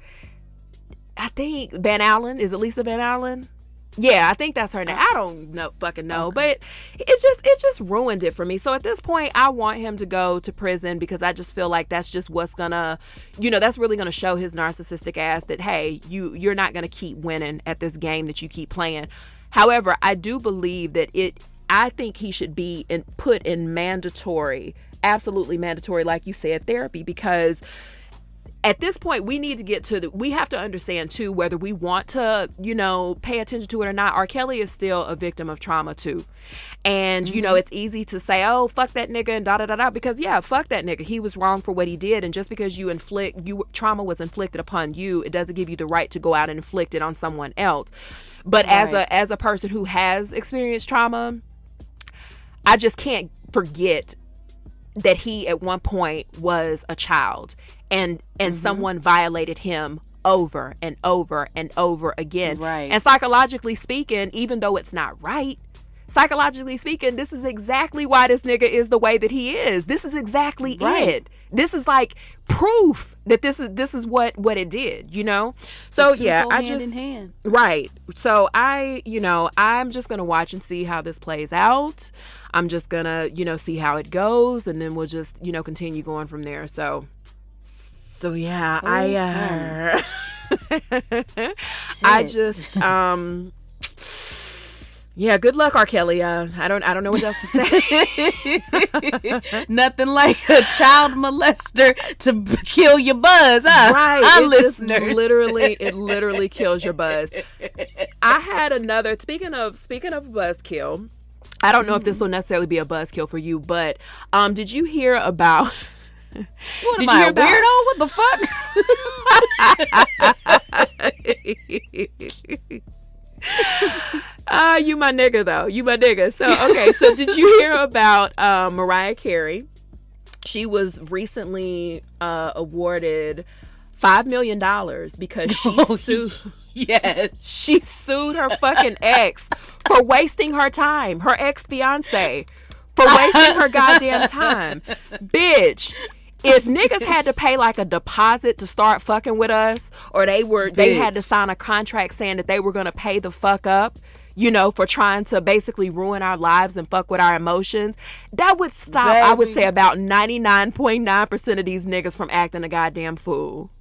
I think Van Allen, is it Lisa Van Allen? Yeah, I think that's her name. I don't fucking know, but it just ruined it for me. So at this point, I want him to go to prison because I just feel like that's just what's gonna, that's really gonna show his narcissistic ass that, hey, you're not gonna keep winning at this game that you keep playing. However, I do believe that I think he should be put in mandatory, absolutely mandatory, like you said, therapy, because at this point, we need to get we have to understand too, whether we want to, pay attention to it or not. R. Kelly is still a victim of trauma too. And, it's easy to say, oh, fuck that nigga and da-da-da-da, because yeah, fuck that nigga. He was wrong for what he did. And just because trauma was inflicted upon you, it doesn't give you the right to go out and inflict it on someone else. But right. as a person who has experienced trauma, I just can't forget that he at one point was a child and someone violated him over and over and over again. Right. And psychologically speaking, even though it's not right, psychologically speaking, this is exactly why this nigga is the way that he is. This is exactly it. This is like proof that this is what it did, So yeah, I just, hand in hand. Right. So I'm just going to watch and see how this plays out. I'm just going to, see how it goes, and then we'll just, continue going from there. So yeah, I just, yeah, good luck, R. Kelly. I don't know what else to say. Nothing like a child molester to kill your buzz, huh? Right. Our listeners. It literally kills your buzz. I had another, speaking of buzzkill, I don't know if this will necessarily be a buzzkill for you, but did you hear about... What am I, a weirdo? What the fuck? You my nigga though. You my nigga. So okay. So did you hear about Mariah Carey? She was recently awarded $5 million because she sued. Yes, she sued her fucking ex for wasting her time. Her ex-fiance for wasting her goddamn time, bitch. If niggas had to pay like a deposit to start fucking with us, or they had to sign a contract saying that they were gonna pay the fuck up, for trying to basically ruin our lives and fuck with our emotions, that would stop, I would say, about 99.9% of these niggas from acting a goddamn fool.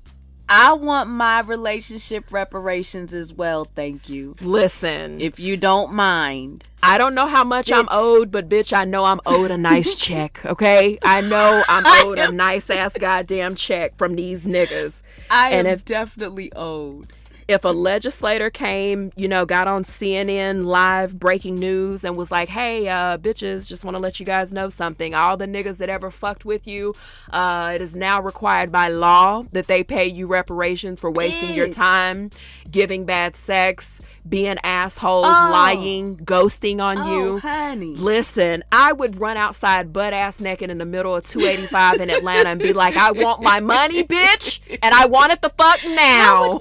I want my relationship reparations as well, thank you. Listen. If you don't mind. I don't know how much I'm owed, but bitch, I know I'm owed a nice check, okay? I know I'm owed a nice ass goddamn check from these niggas. I am definitely owed. If a legislator came, got on CNN live breaking news and was like, hey, bitches, just want to let you guys know something. All the niggas that ever fucked with you, it is now required by law that they pay you reparations for wasting your time, giving bad sex, being assholes, lying, ghosting on you. Honey. Listen, I would run outside butt ass naked in the middle of 285 in Atlanta and be like, I want my money, bitch, and I want it the fuck now.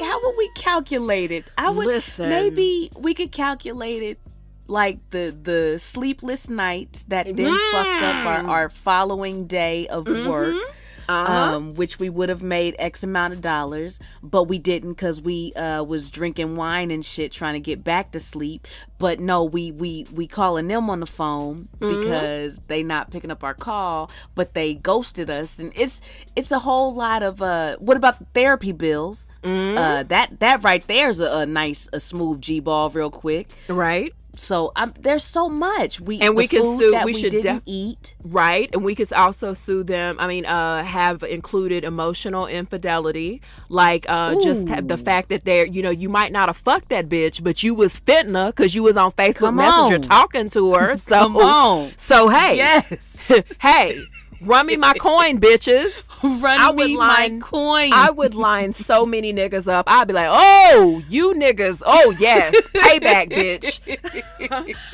How would we calculate it? Listen. Maybe we could calculate it like the sleepless nights that then fucked up our following day of work. Which we would have made X amount of dollars, but we didn't because we was drinking wine and shit trying to get back to sleep. But no, we calling them on the phone because they not picking up our call, but they ghosted us, and it's a whole lot of what about the therapy bills? That right there is a smooth G-ball real quick, right? So there's so much we can sue. That we should didn't eat, right? And we could also sue them. I mean, have included emotional infidelity, like just the fact that they're, you might not have fucked that bitch, but you was fitting her because you was on Facebook Messenger talking to her. So come on. So hey, yes, hey. Run me my coin, bitches. Run me my coin. I would line so many niggas up. I'd be like, oh, you niggas. Oh, yes. Payback, bitch.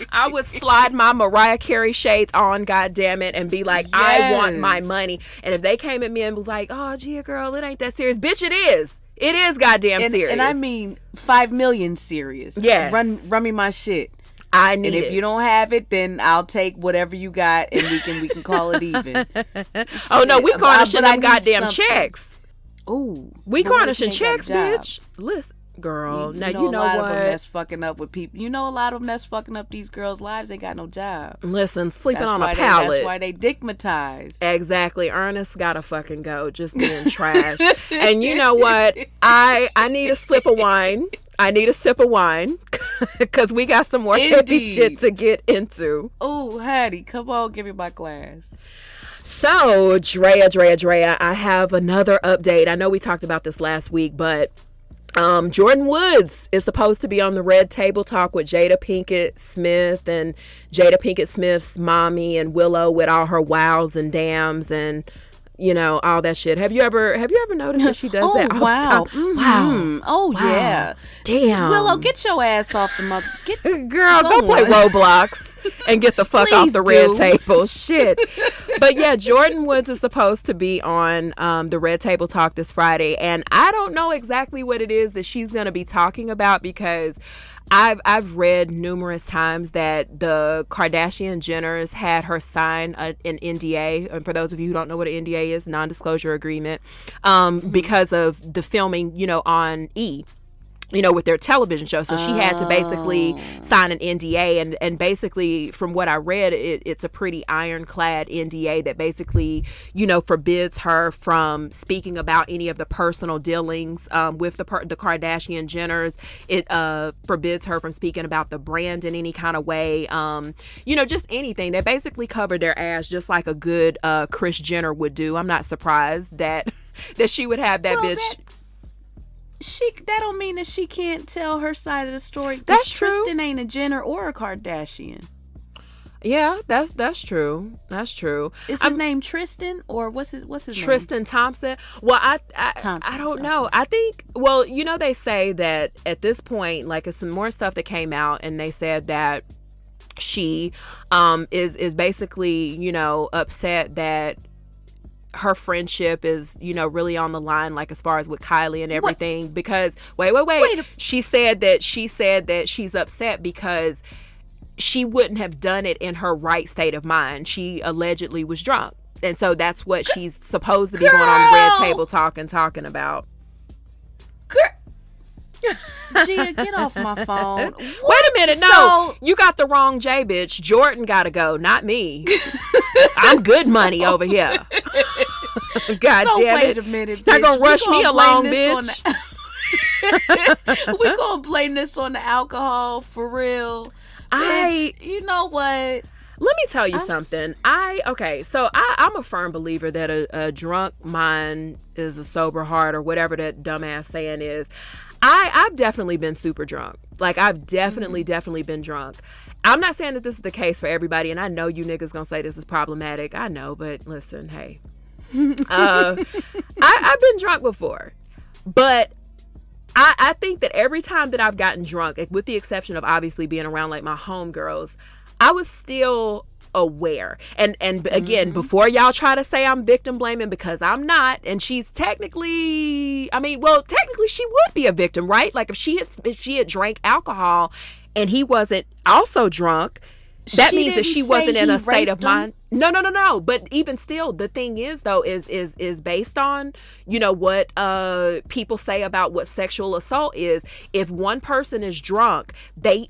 I would slide my Mariah Carey shades on, goddammit, and be like, yes. I want my money. And if they came at me and was like, oh, Gia, girl, it ain't that serious. Bitch, it is. It is goddamn serious. And I mean 5 million serious. Yes. Run me my shit. I need it. And if you don't have it, then I'll take whatever you got, and we can call it even. Oh no, we garnishing them goddamn checks. Ooh, we garnishing checks, bitch. Listen, girl. Now you know a lot what? of them that's fucking up with people. You know a lot of them that's fucking up these girls' lives. They got no job. Listen, sleeping on a pallet. That's why they digmatized. Exactly. Ernest gotta fucking go. Just being trash. And you know what? I need a sip of wine. I need a sip of wine because we got some more hippie shit to get into. Oh, Hattie, come on, give me my glass. So, Drea, I have another update. I know we talked about this last week, but Jordyn Woods is supposed to be on the Red Table Talk with Jada Pinkett Smith and Jada Pinkett Smith's mommy and Willow with all her wows and dams and all that shit. Have you ever noticed that she does that all wow. the time? Wow. Oh, wow. Yeah. Damn. Willow, get your ass off the mother. Girl, go play Roblox and get the fuck off the Red Table. Shit. But yeah, Jordyn Woods is supposed to be on the Red Table Talk this Friday, and I don't know exactly what it is that she's going to be talking about because I've read numerous times that the Kardashian Jenners had her sign an NDA. And for those of you who don't know what an NDA is, non-disclosure agreement, because of the filming, on E! With their television show. So she had to basically sign an NDA. And basically, from what I read, it's a pretty ironclad NDA that basically, forbids her from speaking about any of the personal dealings with the Kardashian Jenners. It forbids her from speaking about the brand in any kind of way. Just anything. They basically covered their ass just like a good Kris Jenner would do. I'm not surprised that she would have that bitch. That don't mean that she can't tell her side of the story. That's true. Tristan ain't a Jenner or a Kardashian. Yeah, that's true. That's true. Is his name Tristan or what's his name? Tristan Thompson. Well, I don't know. I think they say that at this point, like it's some more stuff that came out, and they said that she is basically upset that her friendship is really on the line, like as far as with Kylie and everything. What? Because wait, she said that she's upset because she wouldn't have done it in her right state of mind. She allegedly was drunk, and so that's what she's supposed to be going on the Red Table talking about. Gia, get off my phone. What? Wait a minute. No, you got the wrong J, bitch. Jordan got to go, not me. I'm good money over here. God damn it. Wait a minute, bitch. Not going to rush me along, bitch. We're going to blame this on the alcohol, for real. Bitch, you know what? Let me tell you something. I'm a firm believer that a drunk mind is a sober heart, or whatever that dumbass saying is. I've definitely been super drunk. Like, I've definitely been drunk. I'm not saying that this is the case for everybody, and I know you niggas gonna say this is problematic. I know, but listen, hey. I've been drunk before. But I think that every time that I've gotten drunk, with the exception of obviously being around like my homegirls, I was still aware. And again, before y'all try to say I'm victim blaming, because I'm not, and she's technically she would be a victim, right? Like if she had drank alcohol and he wasn't also drunk, that means that she wasn't in a state of mind. No. But even still, the thing is though, is based on, what people say about what sexual assault is. If one person is drunk,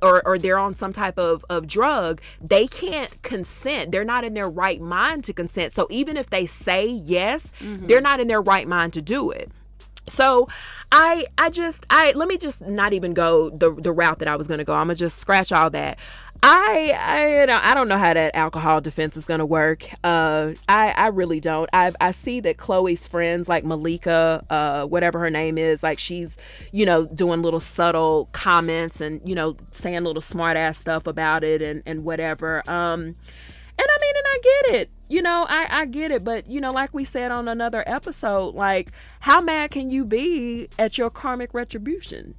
or they're on some type of drug, they can't consent. They're not in their right mind to consent. So even if they say yes, they're not in their right mind to do it. So I let me just not even go the route that I was going to go. I'm going to just scratch all that. I don't know how that alcohol defense is going to work. I really don't. I see that Chloe's friends, like Malika, whatever her name is, like she's, doing little subtle comments and, saying little smart ass stuff about it and whatever. And I mean, and I get it, I get it. But, like we said on another episode, like, how mad can you be at your karmic retribution?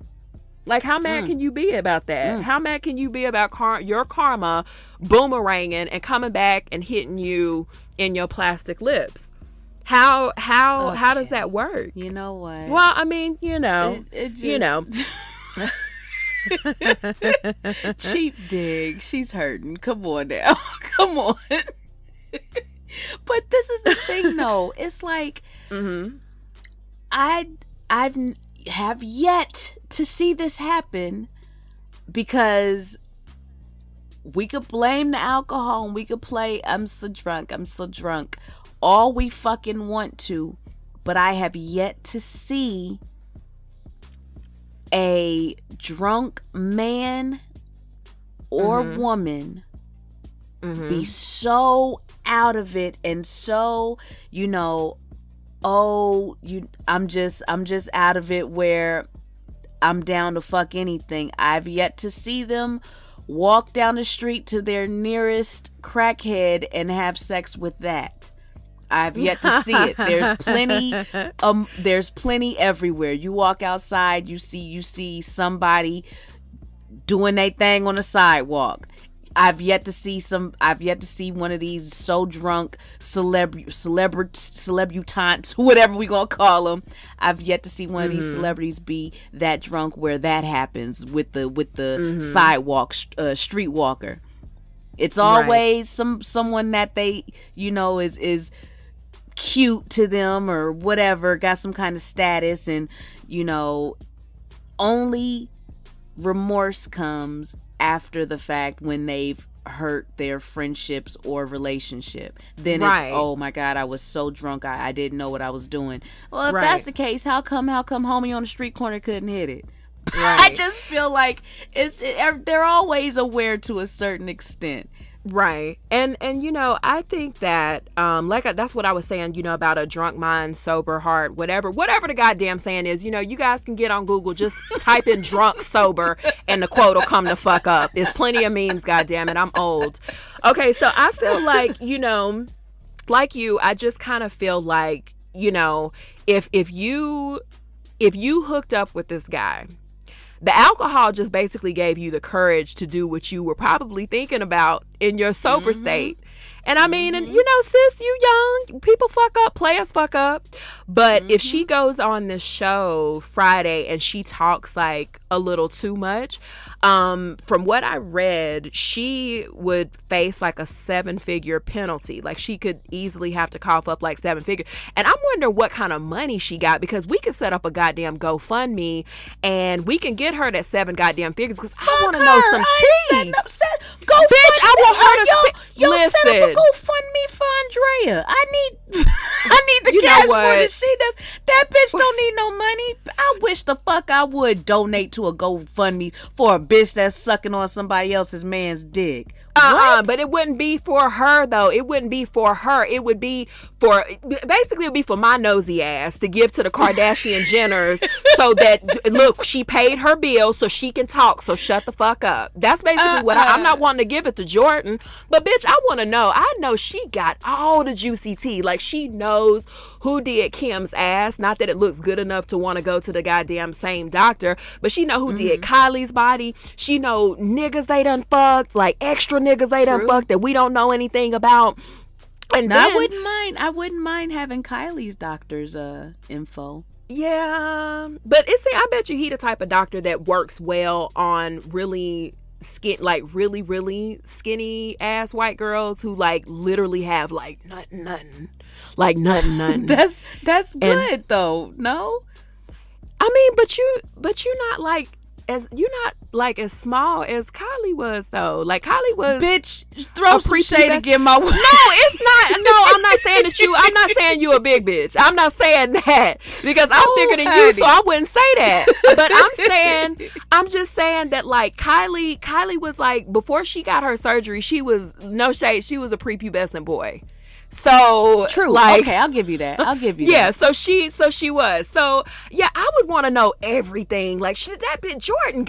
Like, how mad can you be about that? How mad can you be about your karma boomeranging and coming back and hitting you in your plastic lips? How does that work? You know what? Well, I mean, it just... Cheap dig. She's hurting. Come on now. Come on. But this is the thing though. It's like I've yet to see this happen, because we could blame the alcohol and we could play I'm so drunk all we fucking want to, but I have yet to see a drunk man or woman be so out of it and so, I'm just out of it where I'm down to fuck anything. I've yet to see them walk down the street to their nearest crackhead and have sex with that. I've yet to see it. There's plenty everywhere. You walk outside, you see somebody doing their thing on the sidewalk. I've yet to see one of these so drunk celebutants, whatever we gonna call them. I've yet to see one of these celebrities be that drunk where that happens with the sidewalk streetwalker. It's always someone that they is cute to them or whatever, got some kind of status, and only remorse comes after the fact when they've hurt their friendships or relationship. Then it's, oh my God, I was so drunk, I didn't know what I was doing. Well, if that's the case, how come homie on the street corner couldn't hit it? I just feel like they're always aware to a certain extent. Right. And I think that that's what I was saying, about a drunk mind, sober heart, whatever the goddamn saying is. You guys can get on Google, just type in drunk sober and the quote will come the fuck up. There's plenty of memes, goddamn it. I'm old. Okay, so I feel like, like you, I just kind of feel like, if you hooked up with this guy, the alcohol just basically gave you the courage to do what you were probably thinking about in your sober state. And I mean, and you know, sis, you young. People fuck up. Players fuck up. But if she goes on this show Friday and she talks like a little too much, from what I read, she would face like a 7-figure penalty. Like she could easily have to cough up like 7 figures. And I'm wondering what kind of money she got, because we could set up a goddamn GoFundMe and we can get her that 7 goddamn figures, because I want to know some tea. Bitch, I want her to listen. Set up a GoFundMe for Drea. I need the cash more than she does. That bitch don't need no money. I wish the fuck I would donate to a GoFundMe for a bitch that's sucking on somebody else's man's dick. But it wouldn't be for her though. It wouldn't be for her. It would be for, basically it would be for my nosy ass to give to the Kardashian Jenners so that, look, she paid her bill so she can talk, so shut the fuck up. That's basically what I'm not wanting to give it to Jordan, but bitch, I want to know. I know she got all the juicy tea. Like she knows who did Kim's ass. Not that it looks good enough to want to go to the goddamn same doctor, but she know who did Kylie's body. She know niggas they done fucked, like extra niggas they done fucked that we don't know anything about. And then, I wouldn't mind having Kylie's doctor's info. Yeah, but I bet you he the type of doctor that works well on really really skinny ass white girls who like literally have like nothing. Like nothing. That's good though. No, I mean, but you're not like as small as Kylie was though. Like Kylie was. Bitch, throw some shade again my way. No, it's not. No, I'm not saying that you. I'm not saying you a big bitch. I'm not saying that because I'm bigger than you, so I wouldn't say that. But I'm just saying that like Kylie was like, before she got her surgery, she was, no shade, she was a prepubescent boy. So true. Like, okay, I'll give you that. Yeah, so she was. So yeah, I would want to know everything. Like that bitch Jordan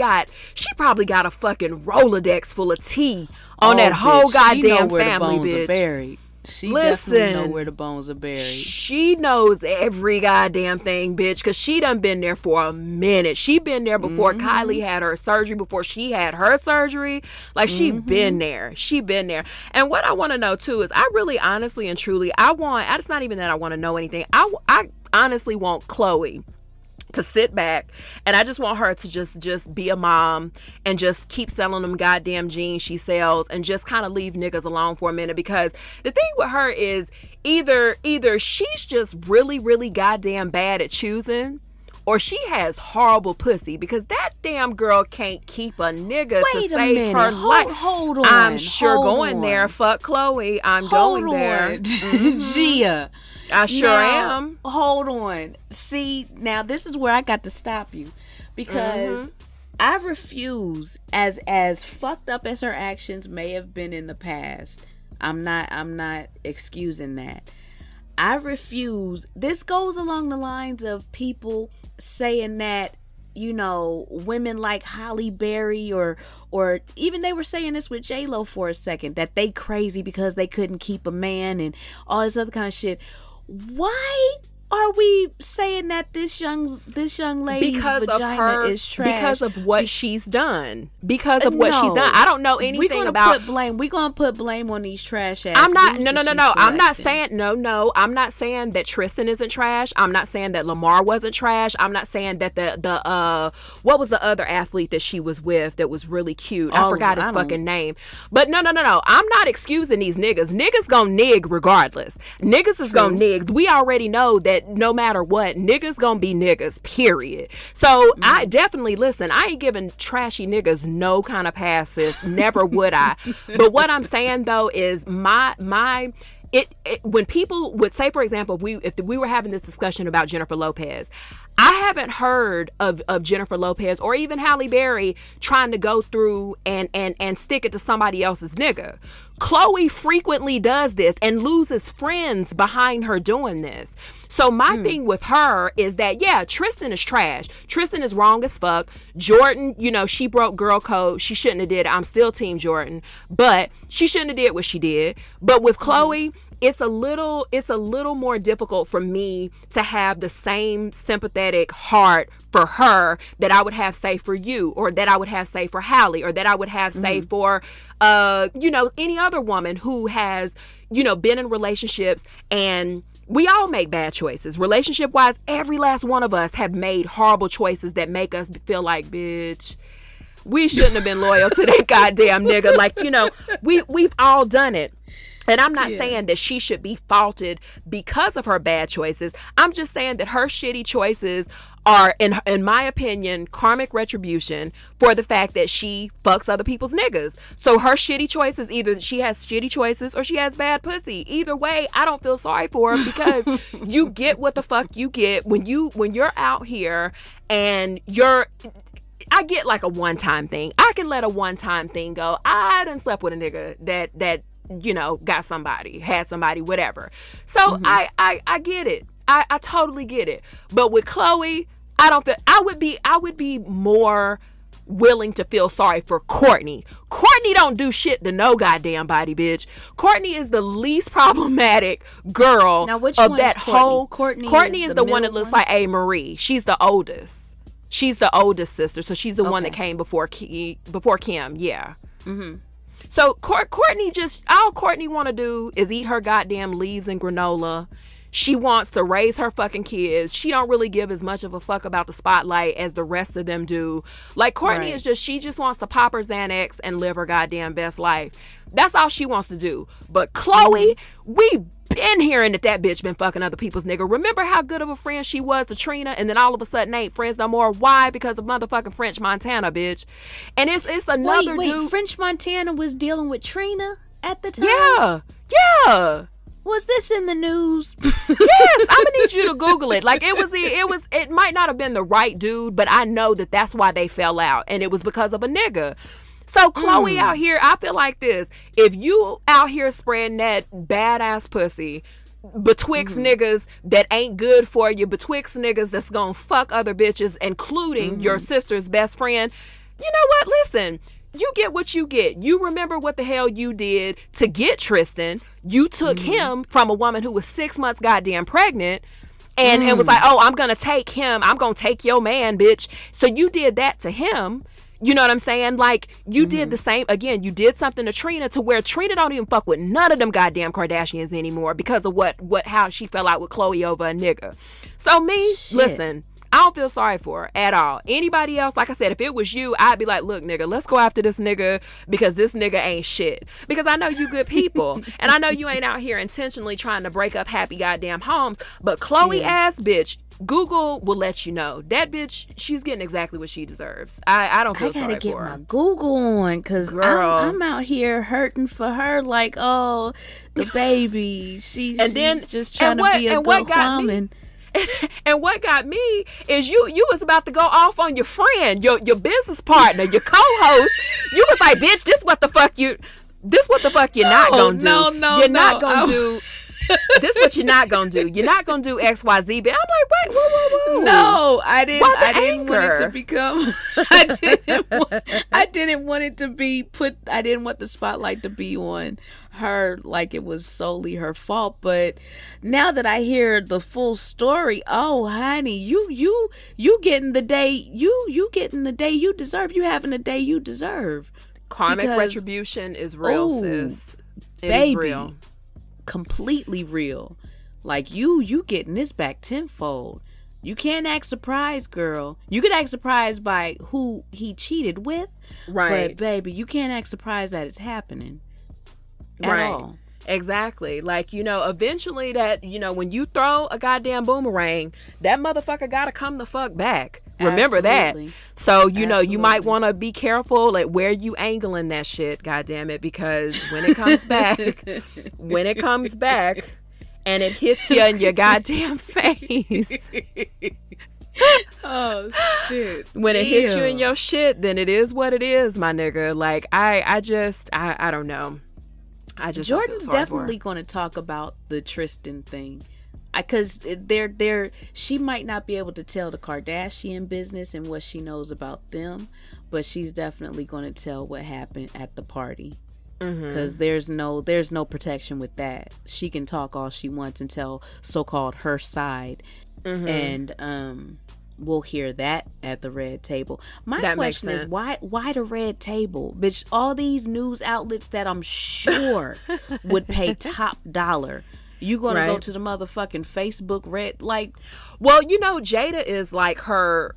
she probably got a fucking Rolodex full of tea on that whole goddamn family, bitch. Are buried. She definitely know where the bones are buried. She knows every goddamn thing, bitch, because she done been there for a minute. She been there before Kylie had her surgery, before she had her surgery. Like, she been there. She been there. And what I want to know, too, is I really, honestly and truly, it's not even that I want to know anything. I honestly want Chloe to sit back, and I just want her to just be a mom and just keep selling them goddamn jeans she sells and just kind of leave niggas alone for a minute, because the thing with her is either she's just really, really goddamn bad at choosing, or she has horrible pussy, because that damn girl can't keep a nigga to save her life. Hold on. I'm sure going there. Fuck Chloe. I'm going there. Gia. I sure am. Hold on. See, now this is where I got to stop you, because I refuse, as fucked up as her actions may have been in the past. I'm not excusing that. I refuse. This goes along the lines of people saying that, you know, women like Halle Berry or even they were saying this with J-Lo for a second, that they crazy because they couldn't keep a man and all this other kind of shit. Why are we saying that this young lady's vagina is trash? Because of what she's done. Because of what she's done. I don't know anything about. We're gonna put blame on these trash ass. I'm not. No. I'm not saying no. I'm not saying that Tristan isn't trash. I'm not saying that Lamar wasn't trash. I'm not saying that the what was the other athlete that she was with that was really cute? I forgot his fucking name. But no. I'm not excusing these niggas. Niggas gonna nig regardless. Niggas is gonna nig. We already know that no matter what, niggas gonna be niggas, period. So I definitely, listen, I ain't giving trashy niggas no kind of passes. Never would I. But what I'm saying though is when people would say, for example, if we were having this discussion about Jennifer Lopez, I haven't heard of Jennifer Lopez or even Halle Berry trying to go through and stick it to somebody else's nigga. Chloe frequently does this and loses friends behind her doing this. So my thing with her is that, yeah, Tristan is trash. Tristan is wrong as fuck. Jordan, you know, she broke girl code. She shouldn't have did it. I'm still team Jordan. But she shouldn't have did what she did. But with Chloe, it's a little more difficult for me to have the same sympathetic heart for her that I would have, say, for you, or that I would have, say, for Hallie, or that I would have, say, for any other woman who has, been in relationships. And we all make bad choices. Relationship wise, every last one of us have made horrible choices that make us feel like, bitch, we shouldn't have been loyal to that goddamn nigga. Like, we've all done it. And I'm not saying that she should be faulted because of her bad choices. I'm just saying that her shitty choices are, in my opinion, karmic retribution for the fact that she fucks other people's niggas. So her shitty choices, either she has shitty choices or she has bad pussy. Either way, I don't feel sorry for her, because you get what the fuck you get when you're out here and I get like a one-time thing. I can let a one-time thing go. I done slept with a nigga that got somebody, had somebody, whatever. So I get it. I totally get it. But with Chloe, I would be more willing to feel sorry for Courtney. Courtney don't do shit to no goddamn body, bitch. Courtney is the least problematic girl of that whole. Courtney is the one that looks like A. Marie. She's the oldest. She's the oldest sister, so she's the one that came before Kim. Yeah. Mm-hmm. So Courtney, all Courtney want to do is eat her goddamn leaves and granola. She wants to raise her fucking kids. She don't really give as much of a fuck about the spotlight as the rest of them do. Like, Courtney is she just wants to pop her Xanax and live her goddamn best life. That's all she wants to do. But Chloe, we been hearing that bitch been fucking other people's nigga. Remember how good of a friend she was to Trina, and then all of a sudden ain't friends no more? Why? Because of motherfucking French Montana, bitch. And it's another dude. French Montana was dealing with Trina at the time? Yeah. Was this in the news? Yes, I'm gonna need you to Google it. Like, it might not have been the right dude, but I know that that's why they fell out, and it was because of a nigga. So Chloe out here, I feel like this: if you out here spreading that badass pussy betwixt niggas that ain't good for you, betwixt niggas that's gonna fuck other bitches, including your sister's best friend, you know what? Listen. You get what you get. You remember what the hell you did to get Tristan. You took him from a woman who was 6 months goddamn pregnant and was like, oh, I'm going to take him. I'm going to take your man, bitch. So you did that to him. You know what I'm saying? Like, you did the same. Again, you did something to Trina to where Trina don't even fuck with none of them goddamn Kardashians anymore because of how she fell out with Khloe over a nigga. So listen. I don't feel sorry for her at all. Anybody else, like I said, if it was you, I'd be like, look, nigga, let's go after this nigga because this nigga ain't shit. Because I know you good people. And I know you ain't out here intentionally trying to break up happy goddamn homes. But Chloe ass bitch, Google will let you know. That bitch, she's getting exactly what she deserves. I don't feel sorry for her. I gotta get my Google on because I'm out here hurting for her like, oh, the baby. She's just trying to be a good woman. And what got me is you was about to go off on your friend, your business partner, your co-host. You was like, bitch, this what the fuck you're not gonna do. You're not gonna do. This what you're not gonna do. You're not gonna do XYZ. But I'm like, wait, whoa. No, I didn't want it to become. I didn't want it to be put. I didn't want the spotlight to be on her like it was solely her fault. But now that I hear the full story, oh honey, you getting the day you getting the day you deserve. You having the day you deserve. Karmic retribution is real, sis. It is real. Completely real. Like you getting this back tenfold. You can't act surprised, girl. You could act surprised by who he cheated with, right? But baby, you can't act surprised that it's happening at all. Exactly. Like, eventually that, when you throw a goddamn boomerang, that motherfucker gotta come the fuck back. Remember Absolutely. that. So, you might want to be careful at where you angling that shit, goddamn it, because when it comes back, and it hits you in your goddamn face. Oh shit. When it hits you in your shit, then it is what it is, my nigga. Like, I don't know. Jordan's definitely going to talk about the Tristan thing, because she might not be able to tell the Kardashian business and what she knows about them, but she's definitely going to tell what happened at the party. because there's no protection with that. She can talk all she wants and tell so-called her side, and we'll hear that at the red table. My question is, why the red table, bitch? All these news outlets that I'm sure would pay top dollar. You gonna go to the motherfucking Facebook red, like? Well, you know, Jada is like her.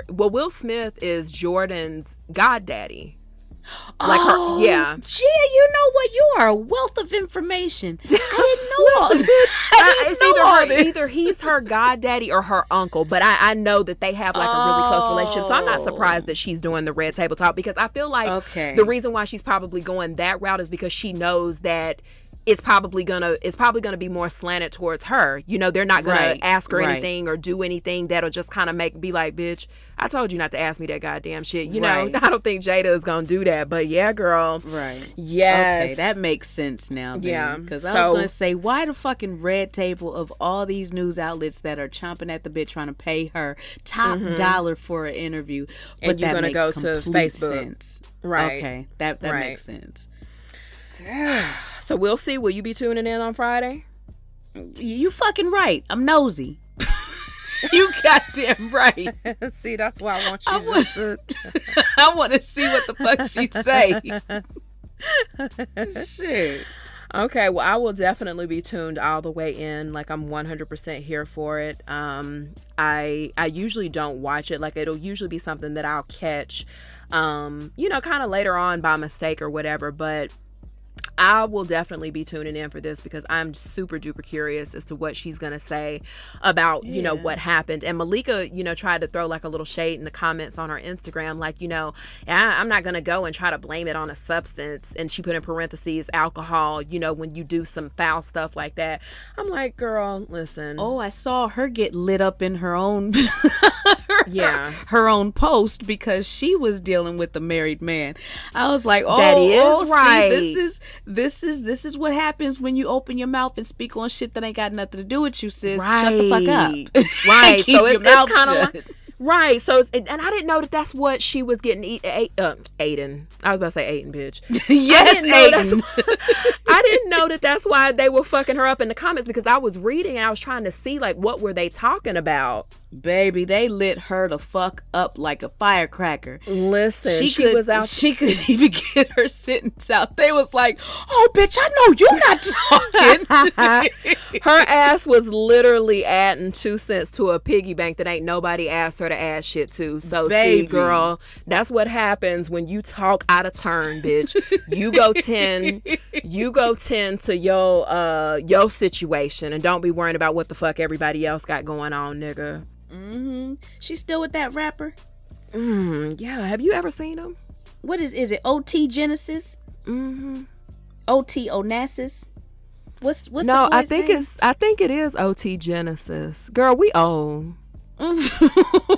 Well, Will Smith is Jordan's goddaddy. Like her, yeah. Gia, you know what? You are a wealth of information. I didn't know all this. Either he's her goddaddy or her uncle, but I know that they have like a really close relationship. So I'm not surprised that she's doing the red table talk, because I feel like the reason why she's probably going that route is because she knows that it's probably gonna be more slanted towards her. You know, they're not gonna ask her anything or do anything that'll just kind of be like, bitch, I told you not to ask me that goddamn shit. You know, I don't think Jada is gonna do that. But yeah, girl. Right. Yes. Okay, that makes sense now. Then. Yeah. Because I was gonna say, why the fucking red table of all these news outlets that are chomping at the bit trying to pay her top dollar for an interview, but and you're that gonna makes go to complete Facebook. Sense. Right. Okay. That makes sense. So we'll see. Will you be tuning in on Friday? You fucking right. I'm nosy. You goddamn right. See, that's why I want you I want to see what the fuck she say. Shit. Okay, well, I will definitely be tuned all the way in. Like, I'm 100% here for it. I usually don't watch it. Like, it'll usually be something that I'll catch, you know, kind of later on by mistake or whatever. But I will definitely be tuning in for this because I'm super duper curious as to what she's going to say about, you know, what happened. And Malika, you know, tried to throw like a little shade in the comments on her Instagram. Like, you know, I'm not going to go and try to blame it on a substance. And she put in parentheses, alcohol, you know, when you do some foul stuff like that. I'm like, girl, listen. Oh, I saw her get lit up in her own, her own post because she was dealing with the married man. I was like, oh, that is right. See, this is what happens when you open your mouth and speak on shit that ain't got nothing to do with you, sis. Right. Shut the fuck up. Right. Keep so your it's mouth kind of shut. like, right. So and I didn't know that that's what she was getting. Aiden. I was about to say Aiden, bitch. Yes, Aiden. I didn't know that that's why they were fucking her up in the comments, because I was reading and I was trying to see like what were they talking about. Baby, they lit her the fuck up like a firecracker. Listen, she was out. She couldn't even get her sentence out. They was like, "Oh, bitch, I know you not talking." Her ass was literally adding 2 cents to a piggy bank that ain't nobody asked her to add shit to. So, baby. See, girl, that's what happens when you talk out of turn, bitch. You go 10. You go 10 to your situation, and don't be worrying about what the fuck everybody else got going on, nigga. She's still with that rapper? Yeah. Have you ever seen him? What is it? OT Genesis? OT Onassis? What's no? The I think name? I think it is OT Genesis. Girl, we old.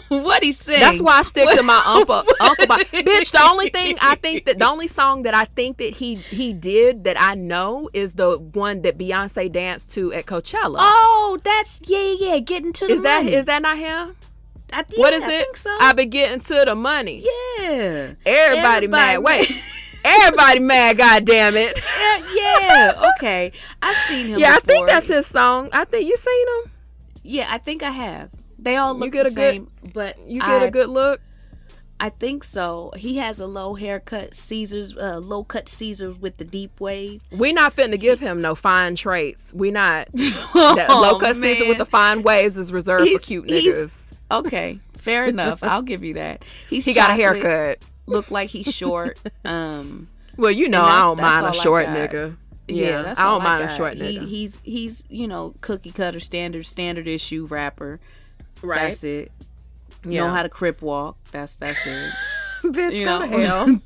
What he sing? That's why I stick to my uncle. Bitch, the only song that I think that he did that I know is the one that Beyonce danced to at Coachella. Oh, that's yeah. Getting to the money. Is that not him? What is it? I think so. I been getting to the money. Yeah. Everybody mad. Wait. Everybody mad, goddamn it. Yeah. Okay. I've seen him before. I think that's his song. I think you seen him. Yeah, I think I have. They all look the same, but you get a good look. I think so. He has a low haircut, low cut Caesars with the deep wave. We not finna give him no fine traits. We not. That low cut Caesar with the fine waves is reserved for cute niggas. Okay, fair enough. I'll give you that. He got a haircut. Look like he's short. Well, you know I don't mind a short nigga. Yeah, that's I don't all I mind a got. short nigga. He's cookie cutter standard issue rapper. Right. That's it. Know how to crip walk. That's it. Bitch, go to hell.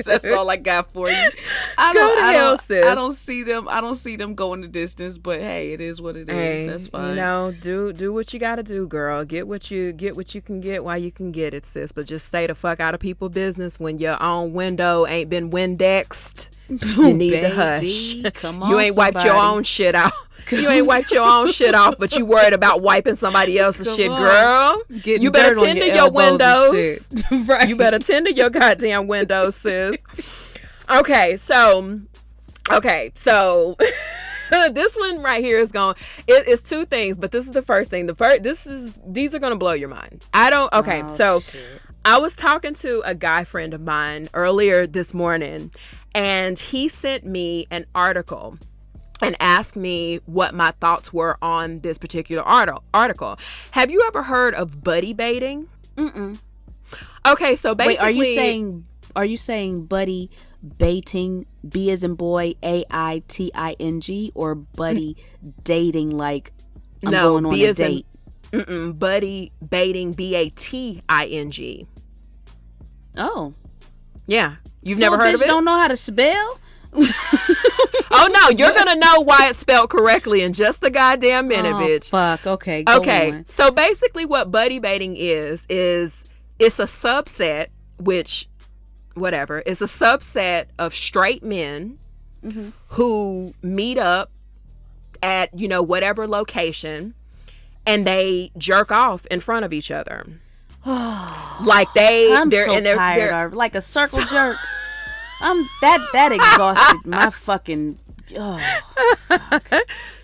that's all I got for you. Sis. I don't see them going the distance, but hey, it is what it is. That's fine. You know, do what you gotta do, girl. Get what you can get while you can get it, sis. But just stay the fuck out of people's business when your own window ain't been Windexed. You need to hush. Come on, you ain't wiped your own shit out. You ain't wiped your own shit off, but you worried about wiping somebody else's shit, girl. You better tend to your windows. Right. You better tend to your goddamn windows, sis. Okay, so this one right here is going. It's two things, but this is the first thing. These are gonna blow your mind. Shit. I was talking to a guy friend of mine earlier this morning, and he sent me an article and asked me what my thoughts were on this particular article. Have you ever heard of buddy baiting? Mm-mm. Okay, so basically, wait, are you saying buddy baiting, B as in boy, AITING, or buddy dating like I'm going on a date? Buddy baiting, BATING. Oh, yeah, you've never heard of it? Don't know how to spell? Oh no, you're gonna know why it's spelled correctly in just a goddamn minute, bitch. Fuck. Okay. Go on. So basically, what buddy baiting is it's a subset, which, whatever, it's a subset of straight men who meet up at, whatever location, and they jerk off in front of each other. Like I'm so tired. Like a circle jerk. That exhausted my fucking. Oh,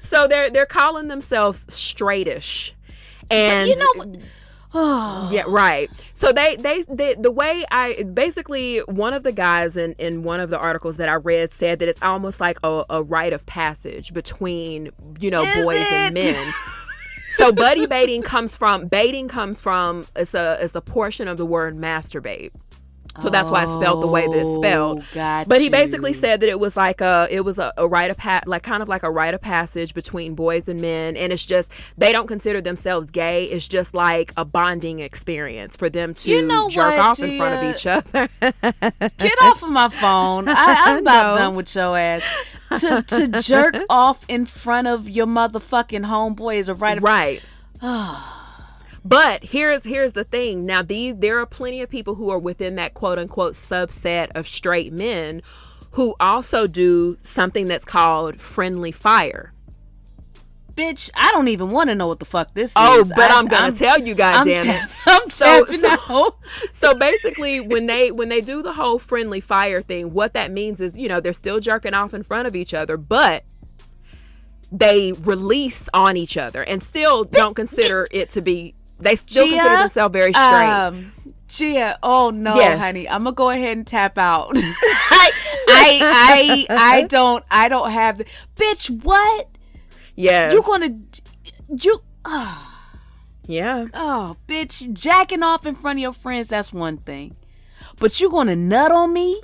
so they're calling themselves straightish, and yeah, right. So they the way basically one of the guys in one of the articles that I read said that it's almost like a rite of passage between boys and men. So buddy baiting comes from it's a portion of the word masturbate. So that's why it's spelled the way that it's spelled. But he basically said that it was like a rite of kind of like a rite of passage between boys and men, and it's just they don't consider themselves gay. It's just like a bonding experience for them to jerk off in front of each other. Get off of my phone! I'm about done with your ass. To jerk off in front of your motherfucking homeboy is a rite of right. But here's the thing. Now, there are plenty of people who are within that quote unquote subset of straight men who also do something that's called friendly fire. Bitch, I don't even want to know what the fuck this is. Oh, but I'm gonna tell you, goddammit. I'm tapping out. So basically, when they do the whole friendly fire thing, what that means is, they're still jerking off in front of each other, but they release on each other and still don't consider it to be. They still consider themselves very straight. Gia, oh no, yes. Honey, I'm gonna go ahead and tap out. I don't have the bitch. What? Yes. Yeah. Oh, bitch, jacking off in front of your friends, that's one thing. But you gonna nut on me?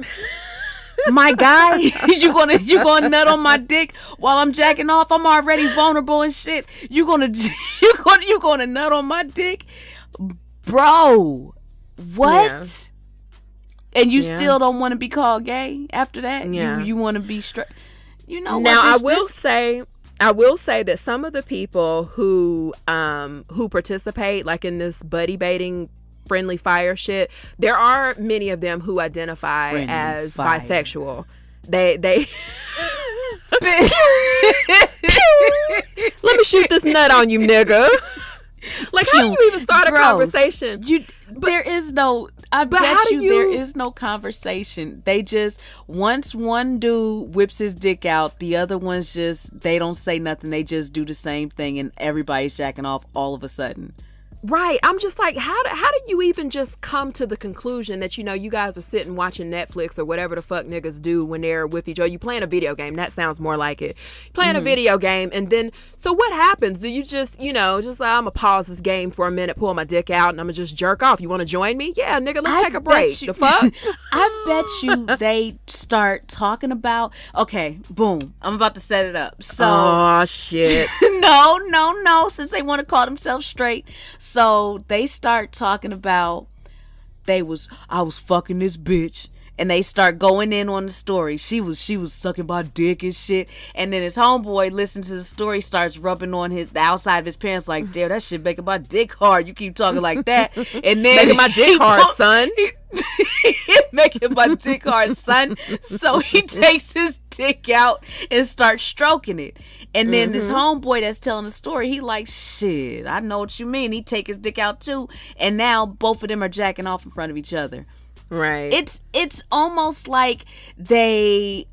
My guy, you gonna nut on my dick while I'm jacking off? I'm already vulnerable and shit. You gonna nut on my dick, bro? What? Yeah. And you still don't want to be called gay after that? Yeah. You want to be straight? Now I will say that some of the people who participate like in this buddy baiting friendly fire shit, there are many of them who identify as bisexual. They let me shoot this nut on you, nigga. Like, how do you even start a conversation? There is no conversation. They just, once one dude whips his dick out, the other ones they don't say nothing. They just do the same thing, and everybody's jacking off all of a sudden. Right. I'm just like, how do you even just come to the conclusion that, you guys are sitting watching Netflix or whatever the fuck niggas do when they're with each other? You playing a video game. That sounds more like it. Playing a video game. And then, so what happens? Do you just, I'm going to pause this game for a minute, pull my dick out, and I'm going to just jerk off? You want to join me? Yeah, nigga, let's take a break. The fuck? I bet you they start talking about, okay, boom, I'm about to set it up. So, oh, shit. No, since they want to call themselves straight. So they start talking about I was fucking this bitch, and they start going in on the story. She was sucking my dick and shit. And then his homeboy listens to the story, starts rubbing on the outside of his pants like, damn, that shit making my dick hard. You keep talking like that. And then making my dick hard, son. Making my dick hard, son. So he takes his dick out and starts stroking it. And then this homeboy that's telling the story, he like, shit, I know what you mean. He take his dick out too. And now both of them are jacking off in front of each other. Right. It's almost like they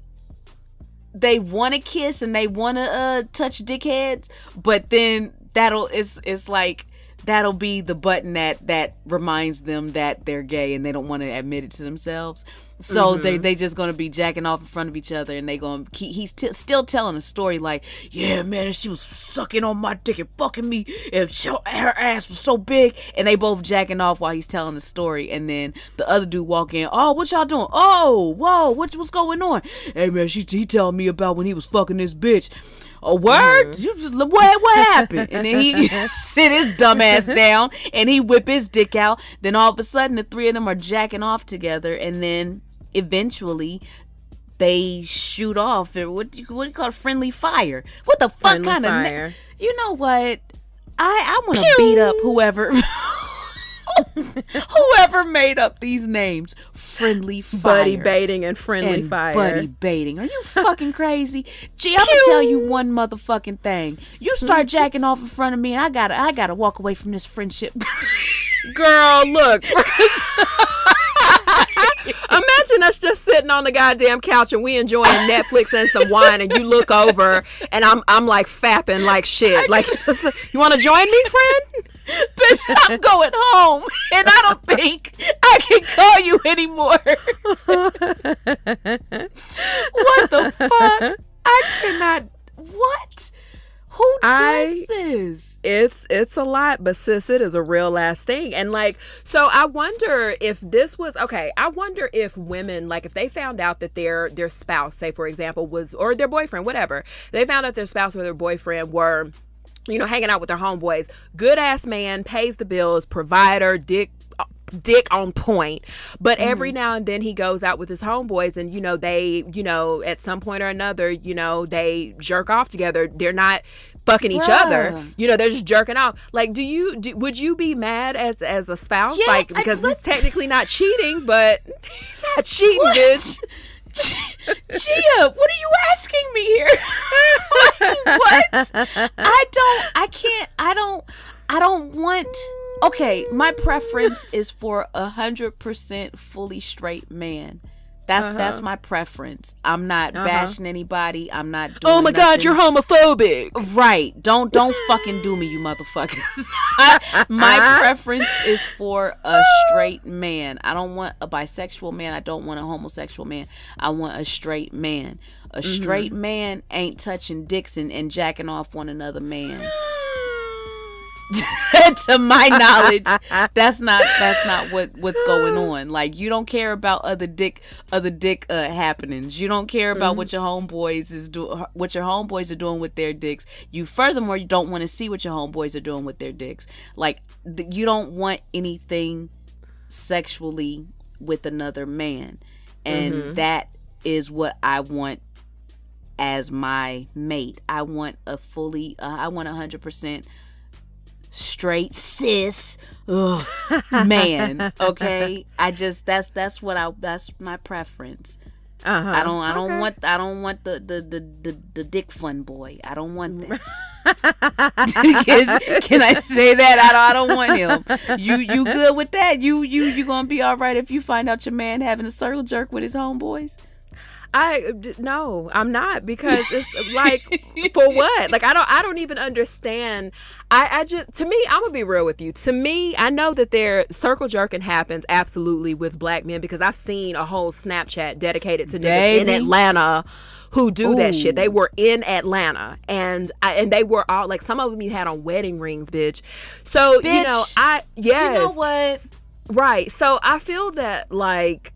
want to kiss and they want to touch dickheads, but then it's like that'll be the button that reminds them that they're gay and they don't want to admit it to themselves. So they just gonna be jacking off in front of each other, and they gonna he's still telling a story like, yeah man, she was sucking on my dick and fucking me, and her ass was so big, and they both jacking off while he's telling the story. And then the other dude walk in, oh, what y'all doing? Oh, whoa, what's going on? Hey man, he telling me about when he was fucking this bitch. A word? What happened? And then he sit his dumb ass down and he whip his dick out. Then all of a sudden the three of them are jacking off together, and then eventually they shoot off. What do you call it? Friendly fire? What the fuck kind of? You know what? I want to beat up whoever. Whoever made up these names, friendly fire, buddy baiting and friendly fire, buddy baiting. Are you fucking crazy? Gee, I'm gonna tell you one motherfucking thing. You start jacking off in front of me, and I gotta walk away from this friendship. Girl, look. Imagine us just sitting on the goddamn couch and we enjoying Netflix and some wine, and you look over and I'm like fapping like shit. Like, you want to join me, friend? Bitch, I'm going home, and I don't think I can call you anymore. What the fuck? I cannot. What? Who does this? It's a lot, but sis, it is a real last thing. And like, so I wonder if this was okay. I wonder if women, like, if they found out that their spouse, say for example, was, or their boyfriend, whatever, they found out their spouse or their boyfriend were, you know, hanging out with their homeboys, good ass man, pays the bills, provider, dick on point, but every now and then he goes out with his homeboys, and you know, they, you know, at some point or another, you know, they jerk off together. They're not fucking each other, you know, they're just jerking off. Like, would you be mad as a spouse? Yeah, like, because it's technically not cheating, but not cheating, bitch. Gia, what are you asking me here? What? I don't want. Okay, my preference is for 100% fully straight man. That's my preference. I'm not bashing anybody. I'm not doing oh my nothing. God, you're homophobic. Right. Don't fucking do me, you motherfuckers. My preference is for a straight man. I don't want a bisexual man. I don't want a homosexual man. I want a straight man. A straight man ain't touching dicks and jacking off one another man. To my knowledge, that's not what's going on. Like, you don't care about other dick happenings. You don't care about what your homeboys are doing with their dicks. You furthermore, you don't want to see what your homeboys are doing with their dicks. Like, you don't want anything sexually with another man, and that is what I want as my mate. I want a fully I want 100% straight cis man. Okay, I just that's my preference. I don't want the dick fun boy. I don't want that. Can I say that? I don't want him. You good with that? You gonna be all right if you find out your man having a circle jerk with his homeboys? No, I'm not, because it's like, for what? Like, I don't even understand. I just, to me, I'm gonna be real with you. To me, I know that their circle jerking happens absolutely with black men, because I've seen a whole Snapchat dedicated to niggas in Atlanta who do that shit. They were in Atlanta, and they were all like, some of them you had on wedding rings, bitch. So, bitch, you know, what? Right. So I feel that, like,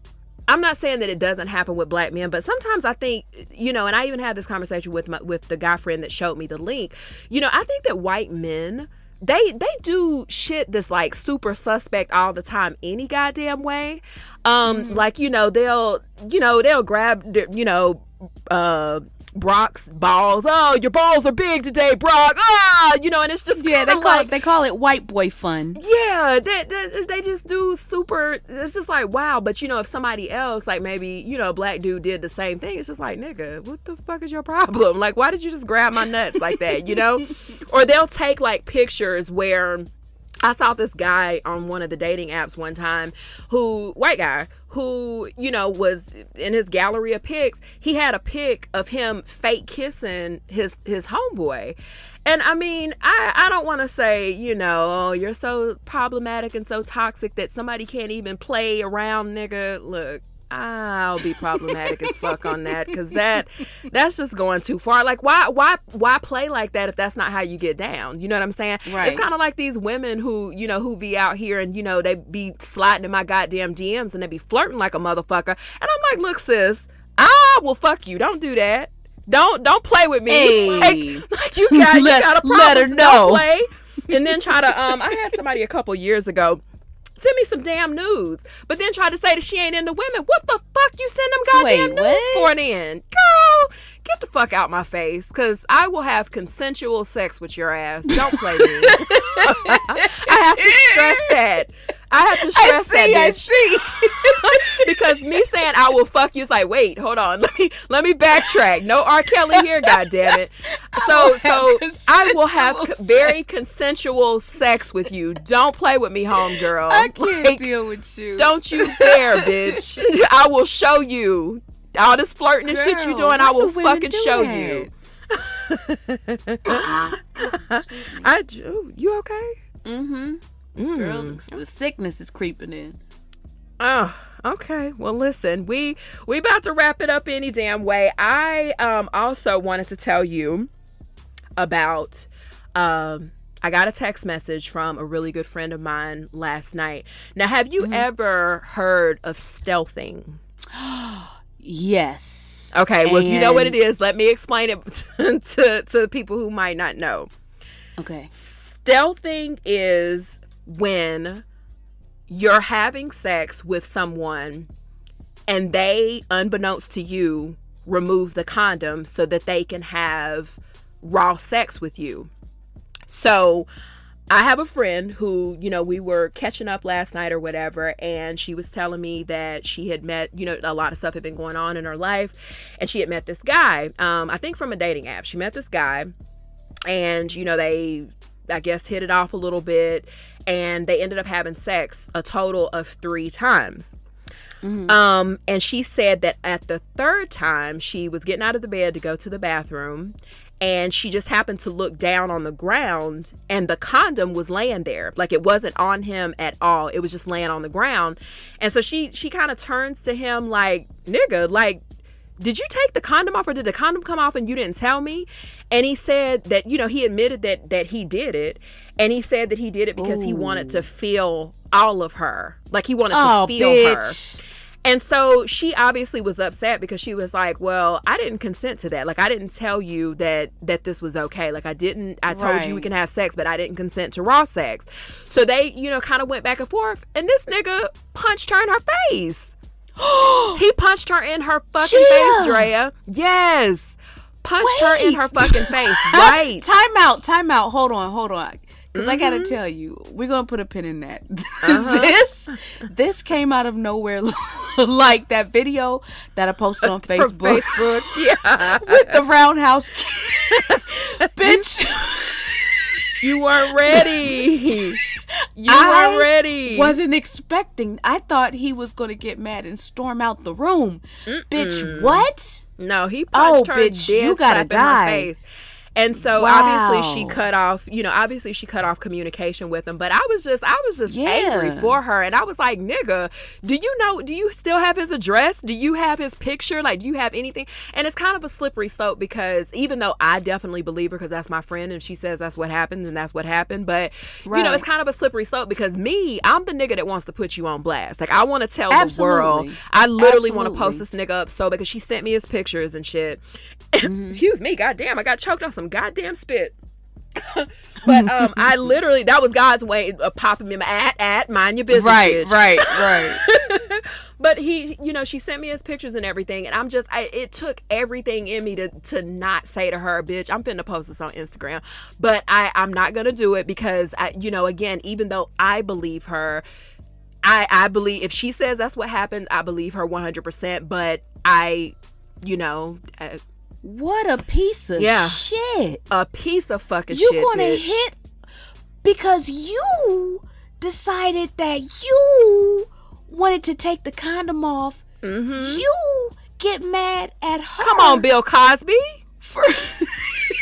I'm not saying that it doesn't happen with black men, but sometimes I think, you know, and I even had this conversation with the guy friend that showed me the link. You know, I think that white men, they do shit that's like super suspect all the time, any goddamn way. Like, you know, they'll grab, you know, Brock's balls. Oh, your balls are big today, Brock. You know, and it's just, yeah, they call it white boy fun. Yeah, they just do super. It's just like, wow. But you know, if somebody else, like maybe, you know, a black dude did the same thing, it's just like, nigga, what the fuck is your problem? Like, why did you just grab my nuts like that? You know, or they'll take like pictures where I saw this guy on one of the dating apps one time, white guy, who, you know, was in his gallery of pics. He had a pic of him fake kissing his homeboy. And I mean, I don't want to say, you know, oh, you're so problematic and so toxic that somebody can't even play around, nigga. Look, I'll be problematic as fuck on that, because that's just going too far. Like, why play like that if that's not how you get down? You know what I'm saying? Right. It's kind of like these women who, you know, who be out here and, you know, they be sliding in my goddamn DMs and they be flirting like a motherfucker. And I'm like, look, sis, I will fuck you. Don't do that. Don't play with me. Hey. Like you got a problem. Let her know. Don't play. And then try to I had somebody a couple years ago send me some damn nudes, but then try to say that she ain't into women. What the fuck you send them goddamn nudes for then? Girl, get the fuck out my face, because I will have consensual sex with your ass. Don't play me. I have to stress that. I see. Because me saying I will fuck you is like, wait, hold on. Let me backtrack. No R. Kelly here, goddammit. So I will have very consensual sex with you. Don't play with me, homegirl. I can't deal with you. Don't you dare, bitch. I will show you. All this flirting and shit you doing, I will fucking show you. I do. You okay? Mm-hmm. Girl, the sickness is creeping in. Oh, okay. Well, listen, we about to wrap it up any damn way. I also wanted to tell you about I got a text message from a really good friend of mine last night. Now, have you ever heard of stealthing? Yes. Okay, well, if you know what it is, let me explain it to people who might not know. Okay. Stealthing is when you're having sex with someone and they, unbeknownst to you, remove the condom so that they can have raw sex with you. So I have a friend who, you know, we were catching up last night or whatever, and she was telling me that she had met, you know, a lot of stuff had been going on in her life, and she had met this guy, I think from a dating app. She met this guy, and, you know, they, I guess, hit it off a little bit, and they ended up having sex a total of 3 times. Mm-hmm. And she said that at the 3rd time, she was getting out of the bed to go to the bathroom, and she just happened to look down on the ground, and the condom was laying there. Like, it wasn't on him at all. It was just laying on the ground. And so she kind of turns to him like, nigga, like, did you take the condom off, or did the condom come off and you didn't tell me? And he said that, you know, he admitted that he did it. And he said that he did it because he wanted to feel all of her. Like, he wanted to feel her. And so she obviously was upset, because she was like, well, I didn't consent to that. Like, I didn't tell you that this was okay. Like, I told you we can have sex, but I didn't consent to raw sex. So they, you know, kind of went back and forth, and this nigga punched her in her face. He punched her in her fucking face, Drea. Yes. Punched her in her fucking face. Right. Time out. Hold on. Because I gotta tell you, we're gonna put a pin in that. This came out of nowhere, like that video that I posted on Facebook. Yeah, with the roundhouse. Bitch, you weren't ready. You weren't ready. Wasn't expecting. I thought he was gonna get mad and storm out the room. Bitch, what? No, he punched her bitch, dead you gotta die. In her face. And so obviously she cut off communication with him. But I was just angry for her. And I was like, nigga, do you still have his address? Do you have his picture? Like, do you have anything? And it's kind of a slippery slope, because even though I definitely believe her, because that's my friend, and she says that's what happens, and that's what happened. But, you know, it's kind of a slippery slope, because I'm the nigga that wants to put you on blast. Like, I want to tell the world. I literally want to post this nigga up, so because she sent me his pictures and shit. Excuse me, goddamn, I got choked on some goddamn spit. But I literally, that was God's way of popping me mind your business, right, bitch. right. But he, you know, she sent me his pictures and everything, and it took everything in me to not say to her, bitch, I'm finna post this on Instagram. But I'm not gonna do it, because again, even though I believe her, I believe if she says that's what happened, I believe her 100%. But what a piece of shit. A piece of fucking shit. You gonna hit because you decided that you wanted to take the condom off. You get mad at her. Come on, Bill Cosby.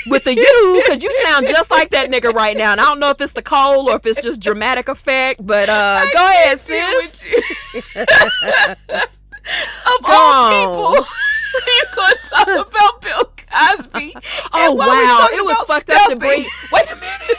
With the you, because you sound just like that nigga right now. And I don't know if it's the cold or if it's just dramatic effect, but go ahead, sis. Of all people, you gonna talk about Bill Cosby? Oh wow, it was fucked up to bring. Wait a minute.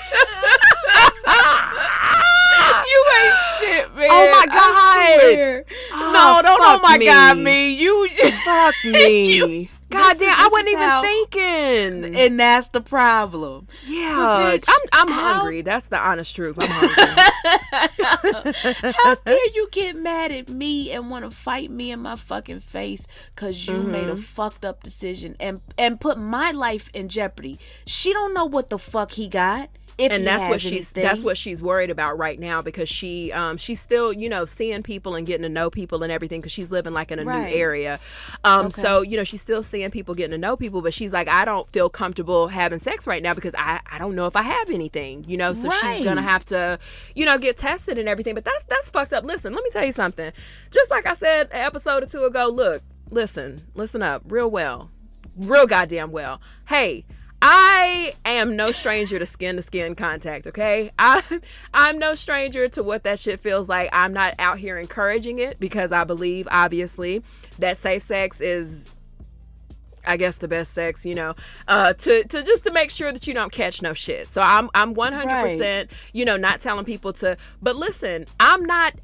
You ain't shit, man. Oh my god. No, don't oh my god me. You fuck me. God damn, I wasn't even thinking. And that's the problem. Yeah. Bitch, I'm hungry. That's the honest truth. I'm hungry. How dare you get mad at me and want to fight me in my fucking face because you made a fucked up decision and put my life in jeopardy. She don't know what the fuck he got. And that's what she's worried about right now, because she's still, seeing people and getting to know people and everything, because she's living like in a new area. So, she's still seeing people, getting to know people, but she's like, I don't feel comfortable having sex right now because I don't know if I have anything, so she's gonna have to, get tested and everything. But that's fucked up. Listen, let me tell you something. Just like I said an episode or two ago, look, listen up real goddamn well. Hey, I am no stranger to skin contact, okay? I'm no stranger to what that shit feels like. I'm not out here encouraging it, because I believe, obviously, that safe sex is, I guess, the best sex, to just to make sure that you don't catch no shit. So I'm 100%, not telling people to. But listen, I'm not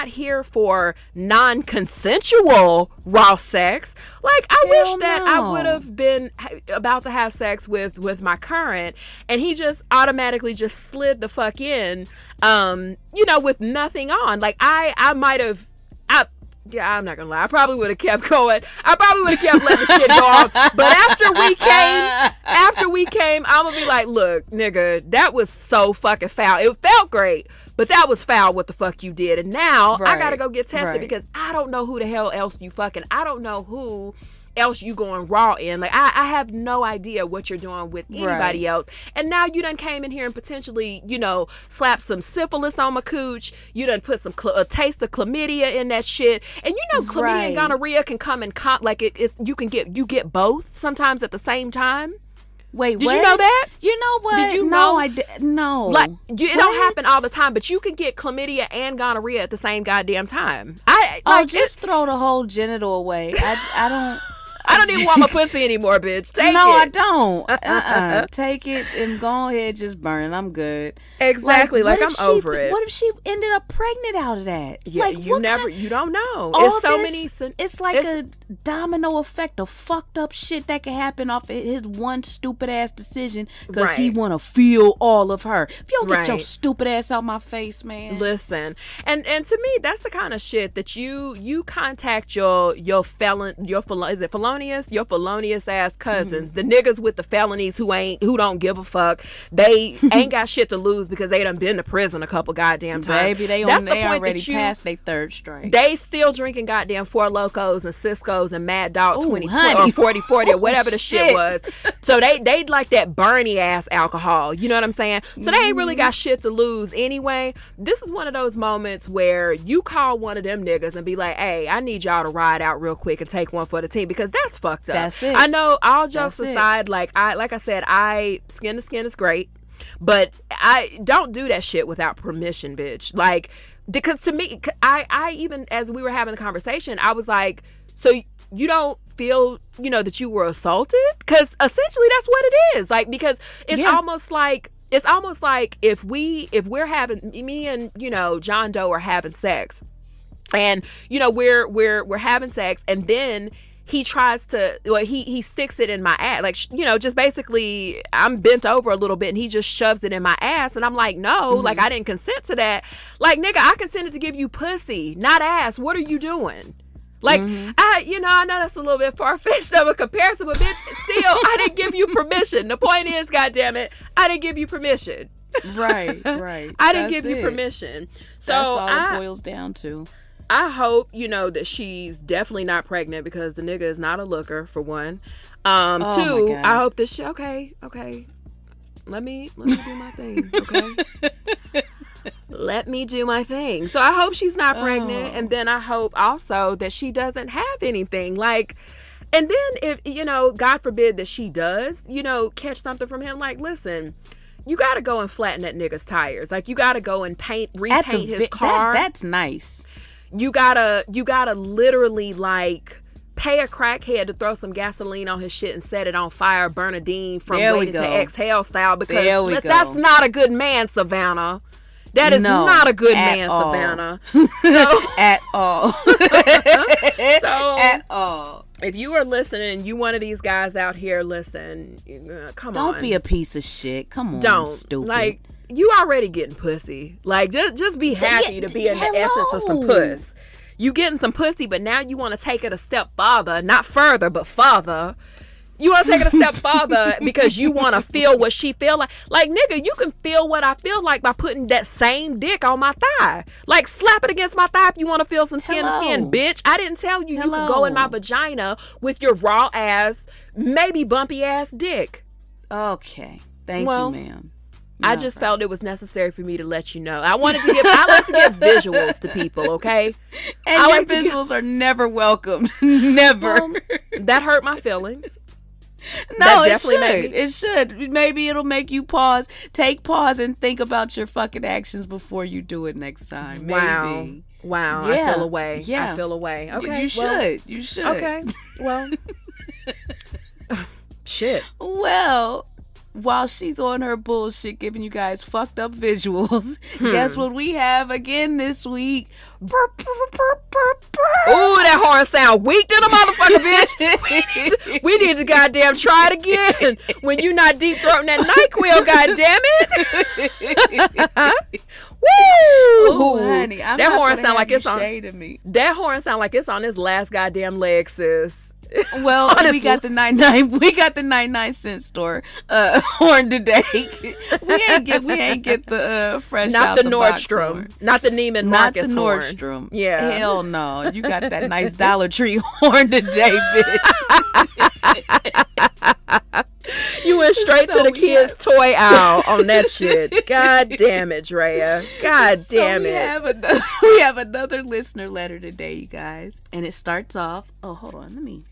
here for non-consensual raw sex. Like, I wish that I would have been about to have sex with my current, and he just automatically just slid the fuck in, with nothing on. Like, I might have. Yeah, I'm not gonna lie. I probably would have kept going. I probably would have kept letting the shit go on. But after we came, I'm gonna be like, look, nigga, that was so fucking foul. It felt great, but that was foul what the fuck you did. And now I gotta go get tested because I don't know who the hell else you fucking. I don't know who else you going raw in. Like, I have no idea what you're doing with anybody else. And now you done came in here and potentially, slapped some syphilis on my cooch. You done put a taste of chlamydia in that shit. And chlamydia and gonorrhea can come and you get both sometimes at the same time. Wait, did you know that? You know what? Did you know? I did. No. Like, it don't happen all the time, but you can get chlamydia and gonorrhea at the same goddamn time. Just throw the whole genital away. I don't. I don't even want my pussy anymore, bitch. Take it. No, I don't. Take it and go ahead, just burn it. I'm good. Exactly. Like, I'm over it. What if she ended up pregnant out of that? Yeah, like, you don't know. It's so many. It's like a domino effect of fucked up shit that can happen off of his one stupid ass decision because he want to feel all of her. If you don't get your stupid ass out my face, man. Listen, and to me, that's the kind of shit that you contact your felonious ass cousins, the niggas with the felonies who don't give a fuck. They ain't got shit to lose because they done been to prison a couple goddamn times. Baby, they already passed their third strike. They still drinking goddamn Four Locos and Cisco's and Mad Dog 2020 or 4040 or whatever the shit was. So they like that Bernie ass alcohol. You know what I'm saying? So they ain't really got shit to lose anyway. This is one of those moments where you call one of them niggas and be like, hey, I need y'all to ride out real quick and take one for the team, because that's fucked up. That's it. I know, all jokes aside, like I said, skin to skin is great, but I don't do that shit without permission, bitch. Like, because to me, I even, as we were having the conversation, I was like, so you don't feel, that you were assaulted? Because essentially that's what it is. Like, because it's almost like if we're having, me and, John Doe are having sex, and, we're having sex, and then he tries to, he sticks it in my ass, like, just basically, I'm bent over a little bit and he just shoves it in my ass, and I'm like, no, like, I didn't consent to that. Like, nigga, I consented to give you pussy, not ass. What are you doing? Like, I know that's a little bit far-fetched of a comparison, but bitch, still, I didn't give you permission. The point is, goddammit, I didn't give you permission. Right. I didn't give you permission. So that's all it boils down to. I hope, that she's definitely not pregnant, because the nigga is not a looker, for one. Two, I hope that she, okay. let me do my thing, okay? Let me do my thing. So I hope she's not pregnant, and then I hope also that she doesn't have anything. Like, and then if, God forbid that she does, catch something from him, like, listen, you got to go and flatten that nigga's tires. Like, you got to go and repaint his car. That's nice. You gotta literally, like, pay a crackhead to throw some gasoline on his shit and set it on fire, Bernadine from Waiting to Exhale style, because that's not a good man, Savannah. That is not a good man, Savannah. At all. So, at all. If you are listening and you one of these guys out here, listen, come on. Don't be a piece of shit. Come on, don't. Stupid. Like, you already getting pussy. Like, just be happy to be in the essence of some puss. You getting some pussy, but now you want to take it a step farther. Not further, but farther. You want to take it a step farther because you want to feel what she feel like. Like, nigga, you can feel what I feel like by putting that same dick on my thigh. Like, slap it against my thigh if you want to feel some skin to skin, bitch. I didn't tell you you could go in my vagina with your raw ass, maybe bumpy ass dick. Okay. Thank you, ma'am. I just felt it was necessary for me to let you know. I like to give visuals to people, okay? And your visuals are never welcomed. Never. That hurt my feelings. No, it should. It should. Maybe it'll make you pause, take pause, and think about your fucking actions before you do it next time. Maybe. Wow. Yeah. I feel away. Yeah. I feel away. Okay. You should. You should. Okay. Well. Shit. Well, while she's on her bullshit giving you guys fucked up visuals, guess what we have again this week? Ooh, that horn sound weak to the motherfucker, bitch. We need to goddamn try it again when you not deep throating that NyQuil, goddamn it. Woo! Ooh, honey, that horn sound like it's on. That horn sound like it's on his last goddamn leg, sis. Well, honestly, we got the 99-cent store horn today. we ain't get the fresh not out the Nordstrom, not the Neiman Marcus not the horn. Nordstrom. Yeah, hell no. You got that nice Dollar Tree horn today, bitch. You went straight to the kids' toy aisle on that shit. God damn it, Drea. God damn it. We have another listener letter today, you guys, and it starts off. Oh, hold on,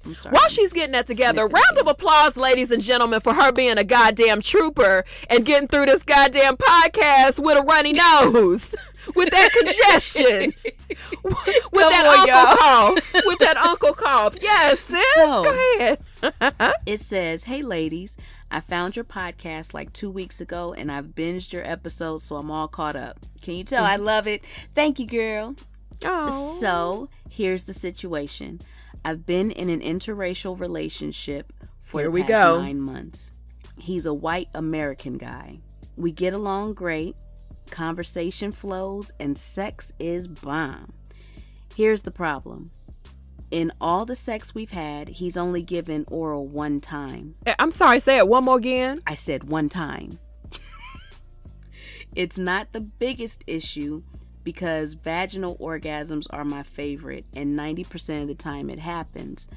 I'm sorry. While she's getting that together, round of applause, ladies and gentlemen, for her being a goddamn trooper and getting through this goddamn podcast with a runny nose, with that congestion, with that uncle cough. Yes, sis, go ahead. It says, "Hey, ladies, I found your podcast like 2 weeks ago, and I've binged your episodes, so I'm all caught up. Can you tell I love it? Thank you, girl." Oh. So here's the situation. I've been in an interracial relationship for the past 9 months. He's a white American guy. We get along great, conversation flows, and sex is bomb. Here's the problem. In all the sex we've had, he's only given oral one time. I'm sorry, say it one more again. I said one time. It's not the biggest issue, because vaginal orgasms are my favorite, and 90% of the time it happens.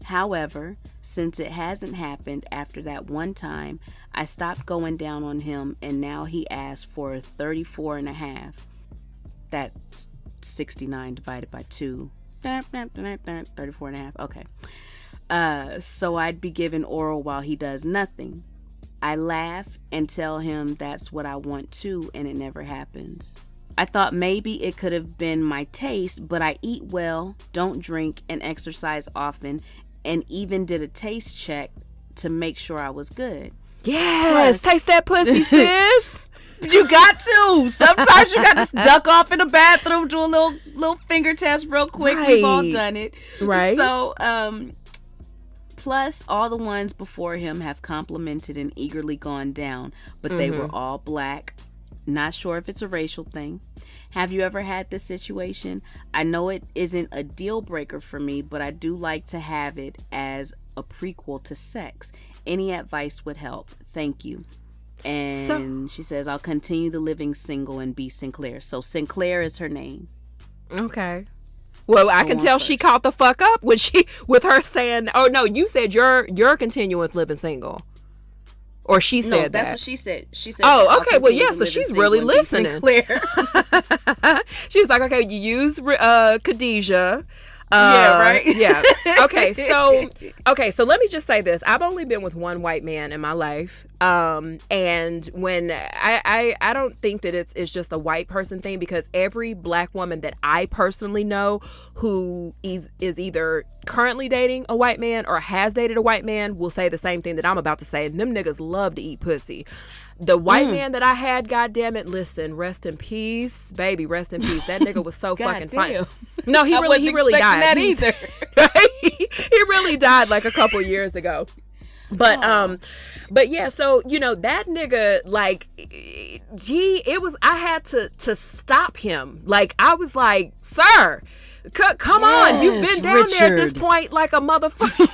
However, since it hasn't happened after that one time, I stopped going down on him, and now he asks for 34.5. That's 69 divided by 2. 34.5. Okay. So I'd be given oral while he does nothing. I laugh and tell him that's what I want too, and it never happens. I thought maybe it could have been my taste, but I eat well, don't drink, and exercise often, and even did a taste check to make sure I was good. Yes, taste that pussy, sis. You got to. Sometimes you got to duck off in the bathroom, do a little finger test real quick. Right. We've all done it. Right. So, plus all the ones before him have complimented and eagerly gone down, but they were all black. Not sure if it's a racial thing. Have you ever had this situation? I know it isn't a deal breaker for me, but I do like to have it as a prequel to sex. Any advice would help. Thank you. And she says, I'll continue the living single and be Sinclair. So Sinclair is her name. Okay. Well, I can tell she caught the fuck up with her saying, oh no, you said you're continuing with living single. Or she said that? That's what she said. She said. Oh, okay. Well, yeah. So she's really listening. She was like, okay, you use Khadijah. Yeah, right. Yeah. Okay, so let me just say this. I've only been with one white man in my life. And when I don't think that it's just a white person thing, because every black woman that I personally know who is either currently dating a white man or has dated a white man will say the same thing that I'm about to say. And them niggas love to eat pussy. The white man that I had, goddamn it, listen, rest in peace, baby, rest in peace. That nigga was so fucking funny. No, he really died. That either. Right? He really died like a couple years ago. But yeah, so that nigga, like, I had to stop him. Like, I was like, sir, come on, you've been down there at this point like a motherfucker.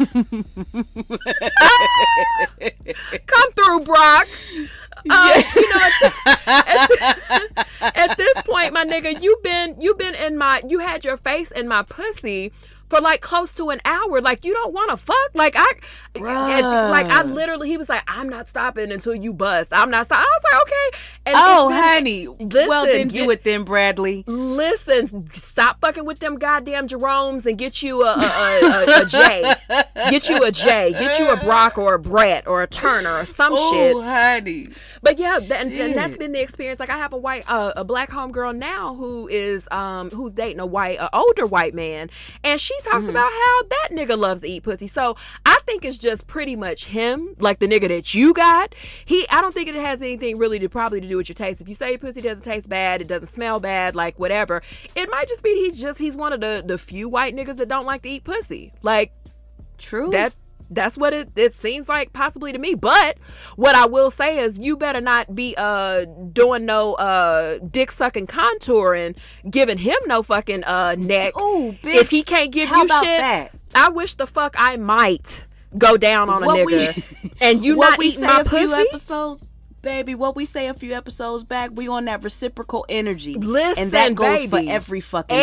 Come through, Brock. At this point, my nigga, you had your face in my pussy for like close to an hour. Like, you don't want to fuck. Like, I literally, he was like, I'm not stopping until you bust. I'm not stopping. I was like, okay. And honey. Listen, well, then do it then, Bradley. Listen, stop fucking with them goddamn Jeromes and get you a J. Get you a J. Get you a Brock or a Brett or a Turner or some shit. Oh, honey. But yeah, and that's been the experience. Like, I have a black homegirl now who's dating an older white man, and she talks about how that nigga loves to eat pussy. So I think it's just pretty much him, like the nigga that you got. I don't think it has anything really to do with your taste. If you say your pussy doesn't taste bad, it doesn't smell bad, like whatever, it might just be he's one of the few white niggas that don't like to eat pussy. Like, true. That's what it seems like, possibly, to me. But what I will say is, you better not be doing no dick sucking contouring, giving him no fucking neck. Oh, bitch! If he can't give you shit, that? I wish the fuck I might go down on a nigga and you not eating my pussy. Episodes, baby, what we say a few episodes back, we on that reciprocal energy. Listen, and that goes baby, for every fucking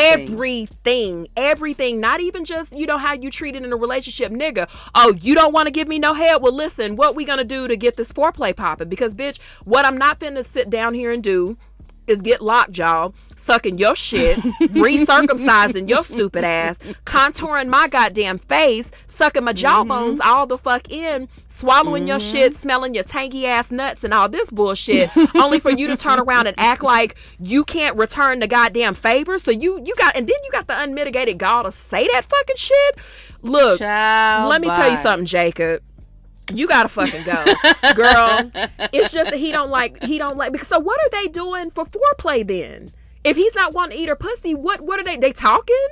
everything. Not even just how you treated in a relationship, nigga. Oh, you don't want to give me no head? Well, listen, what we gonna do to get this foreplay popping? Because, bitch, what I'm not finna sit down here and do is get lockjaw, sucking your shit, recircumcising your stupid ass, contouring my goddamn face, sucking my jawbones all the fuck in, swallowing your shit, smelling your tangy ass nuts and all this bullshit, only for you to turn around and act like you can't return the goddamn favor. So you got the unmitigated gall to say that fucking shit. Look, let me tell you something, Jacob. You gotta fucking go, girl. It's just that he don't like, because, so what are they doing for foreplay then? If he's not wanting to eat her pussy, what are they talking?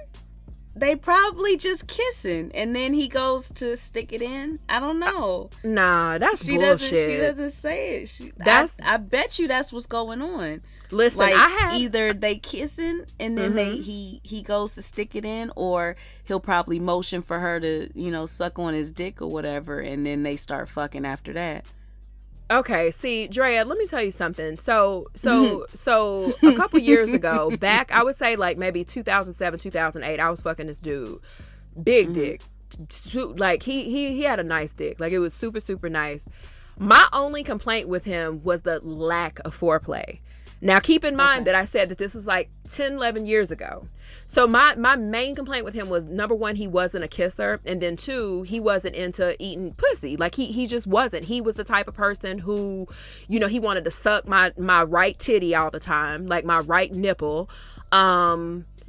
They probably just kissing, and then he goes to stick it in. I don't know. Nah, that's bullshit. She doesn't say it. I bet you that's what's going on. Listen, like, either they kissing and then he goes to stick it in, or he'll probably motion for her to suck on his dick or whatever, and then they start fucking after that. Okay, see, Drea, let me tell you something. So a couple years ago, back, I would say like maybe 2007, 2008, I was fucking this dude, big dick, like he had a nice dick, like it was super, super nice. My only complaint with him was the lack of foreplay. Now, keep in mind that I said that this was like 10, 11 years ago. So my main complaint with him was, number one, he wasn't a kisser. And then two, he wasn't into eating pussy. Like, he just wasn't. He was the type of person who, he wanted to suck my right titty all the time, like my right nipple.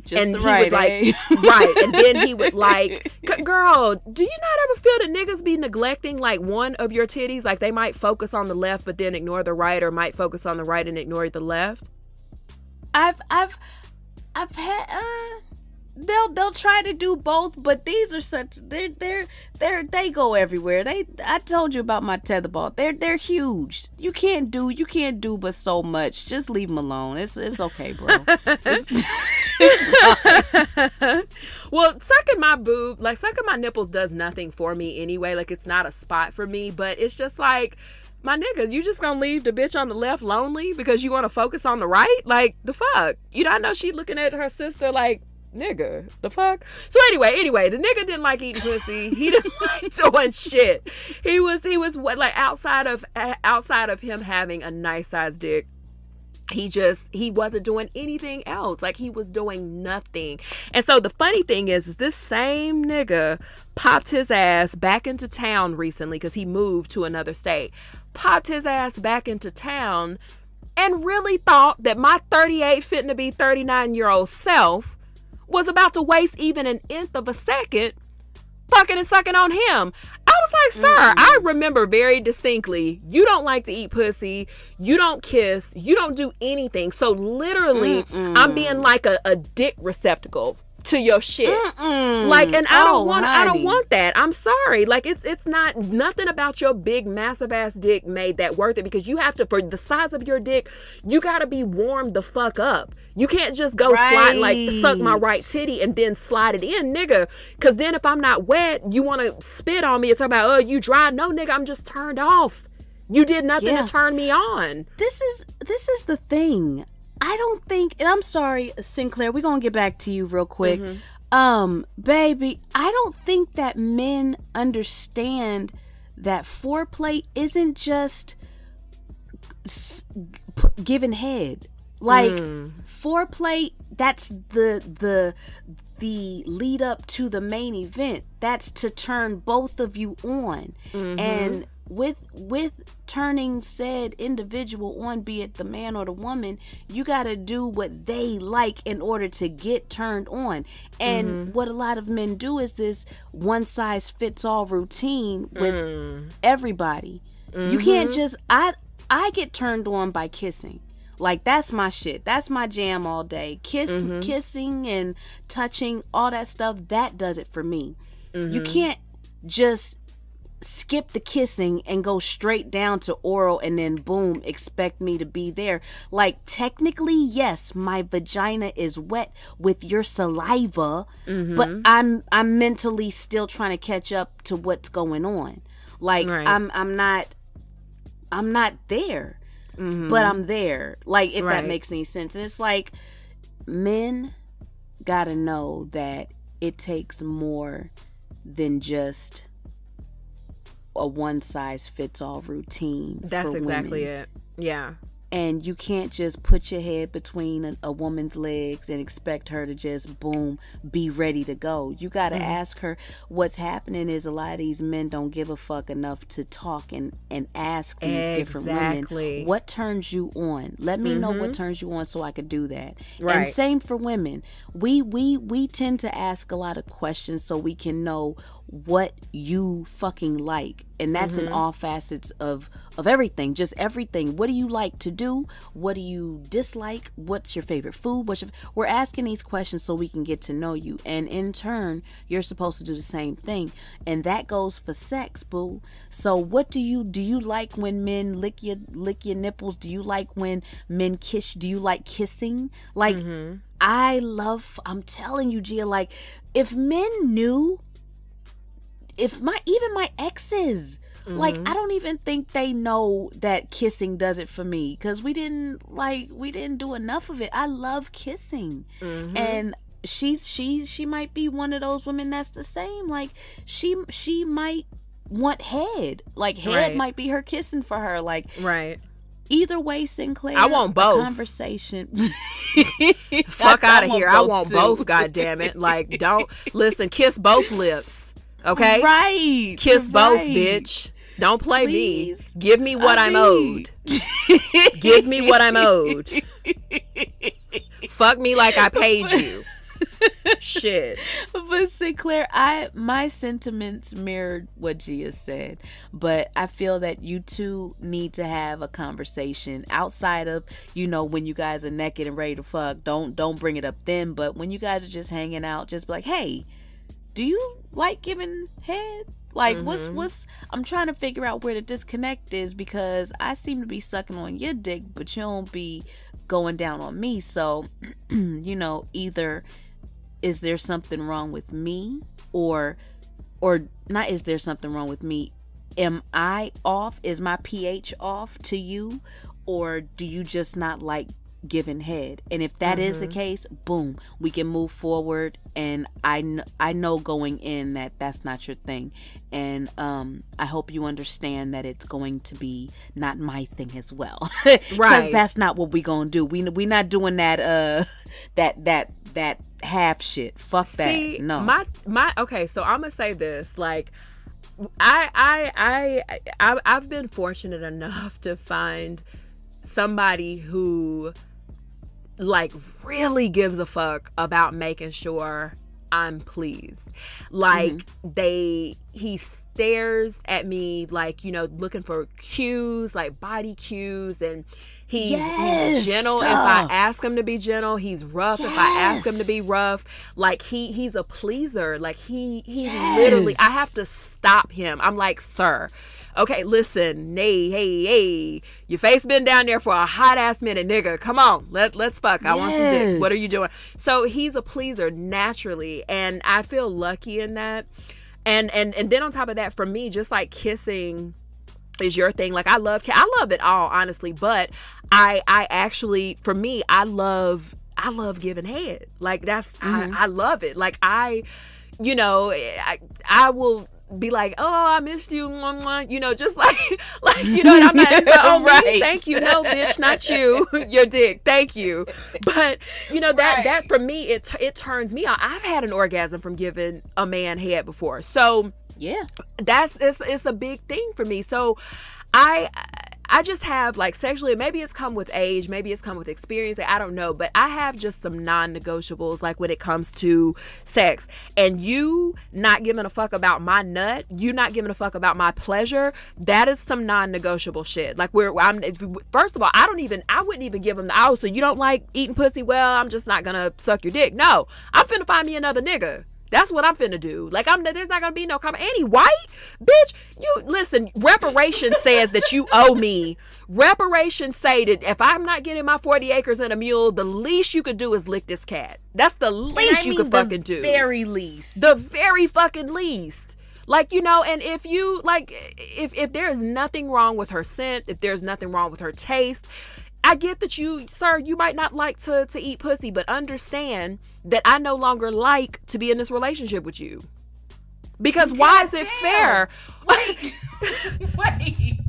Just and the he right, would like, right. And then he would like, girl, do you not ever feel that niggas be neglecting like one of your titties? Like, they might focus on the left, but then ignore the right, or might focus on the right and ignore the left. I've had they'll try to do both, but these are such they go everywhere. I told you about my tetherball. They're huge. You can't do but so much. Just leave them alone. It's okay, bro. It's fine. Well, sucking my nipples does nothing for me anyway. Like, it's not a spot for me, but it's just like, my nigga, you just gonna leave the bitch on the left lonely because you want to focus on the right? Like, the fuck? I know she looking at her sister like, nigga, the fuck? So anyway, the nigga didn't like eating pussy. He didn't like doing shit. He was like outside of him having a nice sized dick. He wasn't doing anything else. Like, he was doing nothing. And so the funny thing is this same nigga popped his ass back into town recently because he moved to another state. Popped his ass back into town and really thought that my 38 fitting to be 39-year-old self was about to waste even an nth of a second fucking and sucking on him. I was like, sir, I remember very distinctly, you don't like to eat pussy, you don't kiss, you don't do anything. So literally, I'm being like a dick receptacle to your shit. Like, and I don't want that. I'm sorry. Like, it's not, nothing about your big massive ass dick made that worth it, because you have to, for the size of your dick, you got to be warmed the fuck up. You can't just go slide, like, suck my right titty and then slide it in, nigga. Because then if I'm not wet, you want to spit on me and talk about, oh, you dry. No, nigga, I'm just turned off. You did nothing to turn me on. This is the thing. I don't think, and I'm sorry, Sinclair, we're going to get back to you real quick. Baby, I don't think that men understand that foreplay isn't just giving head. Like, foreplay, that's the lead up to the main event. That's to turn both of you on. And with turning said individual on, be it the man or the woman, you got to do what they like in order to get turned on. And what a lot of men do is this one size fits all routine with everybody. You can't just, I get turned on by kissing. Like, that's my shit. That's my jam all day. Kissing and touching, all that stuff, that does it for me. You can't just skip the kissing and go straight down to oral and then boom, expect me to be there. Like, technically, yes, my vagina is wet with your saliva, but I'm mentally still trying to catch up to what's going on. Like, I'm not there, but I'm there. Like, if that makes any sense. And it's like, men gotta know that it takes more than just a one size fits all routine. That's for exactly women. it. Yeah. And you can't just put your head between a woman's legs and expect her to just boom, be ready to go. You got to ask her. What's happening is a lot of these men don't give a fuck enough to talk and ask these different women, what turns you on? Let me know what turns you on so I could do that. And same for women. We tend to ask a lot of questions so we can know what you fucking like, and that's in all facets of everything, just everything. What do you like to do? What do you dislike? What's your favorite food? We're asking these questions so we can get to know you, and in turn you're supposed to do the same thing, and that goes for sex, boo. So what do you like when men lick your nipples? Do you like when men kiss? Do you like kissing? Like, I'm telling you, Gia, like, if men knew, even my exes, like, I don't even think they know that kissing does it for me, because we didn't do enough of it. I love kissing, and she might be one of those women that's the same. Like, she might want head. Like, head might be her kissing for her. Like, either way, Sinclair, I want both. Conversation. Fuck out of here. I want both. God damn it! Like, don't listen. Kiss both lips. Okay? Right. Kiss both, bitch. Don't play me. Give me what I'm owed. Give me what I'm owed. Fuck me like I paid you. Shit. But Sinclair, my sentiments mirrored what Gia said, but I feel that you two need to have a conversation outside of, when you guys are naked and ready to fuck. Don't bring it up then, but when you guys are just hanging out, just be like, hey, do you like giving head? Like, what's I'm trying to figure out where the disconnect is, because I seem to be sucking on your dick, but you don't be going down on me. So, either is there something wrong with me, or not, is there something wrong with me? Am I off? Is my pH off to you? Or do you just not like giving head. And if that is the case, boom, we can move forward. And I know going in that that's not your thing. And I hope you understand that it's going to be not my thing as well. Right. Because that's not what we gonna do. We not doing that that half shit. Fuck that. See, no. My okay, so I'm gonna say this. Like, I've been fortunate enough to find somebody who like really gives a fuck about making sure I'm pleased. Like he stares at me like, you know, looking for cues, like body cues, and he's gentle if I ask him to be gentle. He's rough if I ask him to be rough. Like he's a pleaser. Like he literally, I have to stop him. I'm like, sir, okay, listen, hey, your face been down there for a hot ass minute, nigga. Come on, let's fuck. I want some dick. What are you doing? So he's a pleaser naturally, and I feel lucky in that. And then on top of that, for me, just like kissing is your thing. Like I love it all, honestly. But I actually, for me, I love giving head. Like that's I love it. Like I will be like, oh, I missed you, you know, just like you know, I'm not right. Thank you, no, bitch, not you, your dick, thank you. But you know that for me, it turns me on. I've had an orgasm from giving a man head before, so yeah, it's a big thing for me. So I just have like sexually, maybe it's come with age, maybe it's come with experience, I don't know, but I have just some non-negotiables like when it comes to sex. And you not giving a fuck about my nut, you not giving a fuck about my pleasure, that is some non-negotiable shit. Like first of all, I wouldn't even give him the so you don't like eating pussy, well, I'm just not gonna suck your dick. No, I'm finna find me another nigga. That's what I'm finna do. Like there's not gonna be no comment. Any white bitch, you listen. Reparations says that you owe me. Reparations say that if I'm not getting my 40 acres and a mule, the least you could do is lick this cat. That's the least you could fucking do. The very least. The very fucking least. Like, you know, and if you like, if there is nothing wrong with her scent, if there's nothing wrong with her taste, I get that you might not like to eat pussy, but understand that I no longer like to be in this relationship with you. Because why is it fair? Wait.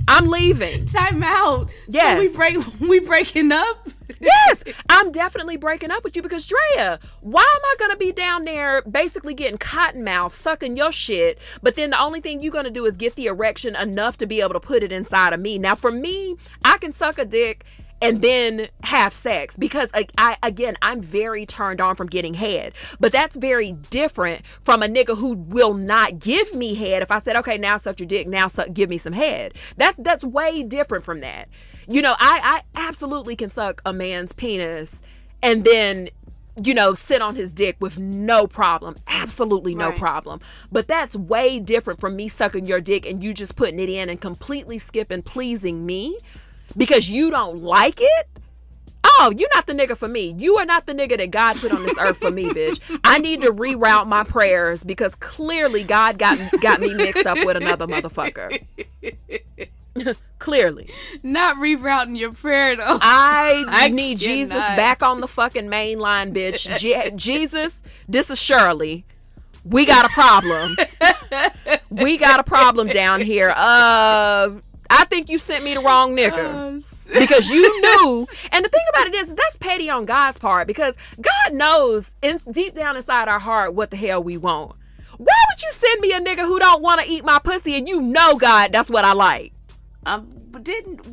I'm leaving. Time out. Yes. So we breaking up? Yes, I'm definitely breaking up with you because Drea, why am I going to be down there basically getting cotton mouth, sucking your shit, but then the only thing you're going to do is get the erection enough to be able to put it inside of me. Now for me, I can suck a dick and then have sex because I'm very turned on from getting head, but that's very different from a nigga who will not give me head. If I said, okay, now suck your dick, now give me some head, that's way different from that. You know, I absolutely can suck a man's penis and then, you know, sit on his dick with no problem, absolutely no problem. But that's way different from me sucking your dick and you just putting it in and completely skipping pleasing me because you don't like it. Oh, you're not the nigga for me. You are not the nigga that God put on this earth for me, bitch. I need to reroute my prayers because clearly God got me mixed up with another motherfucker. Clearly. Not rerouting your prayer though. I need Jesus back on the fucking main line, bitch. Jesus, this is Shirley. We got a problem. We got a problem down here. I think you sent me the wrong nigga. Because you knew. And the thing about it is that's petty on God's part because God knows deep down inside our heart what the hell we want. Why would you send me a nigga who don't want to eat my pussy and you know, God, that's what I like? Didn't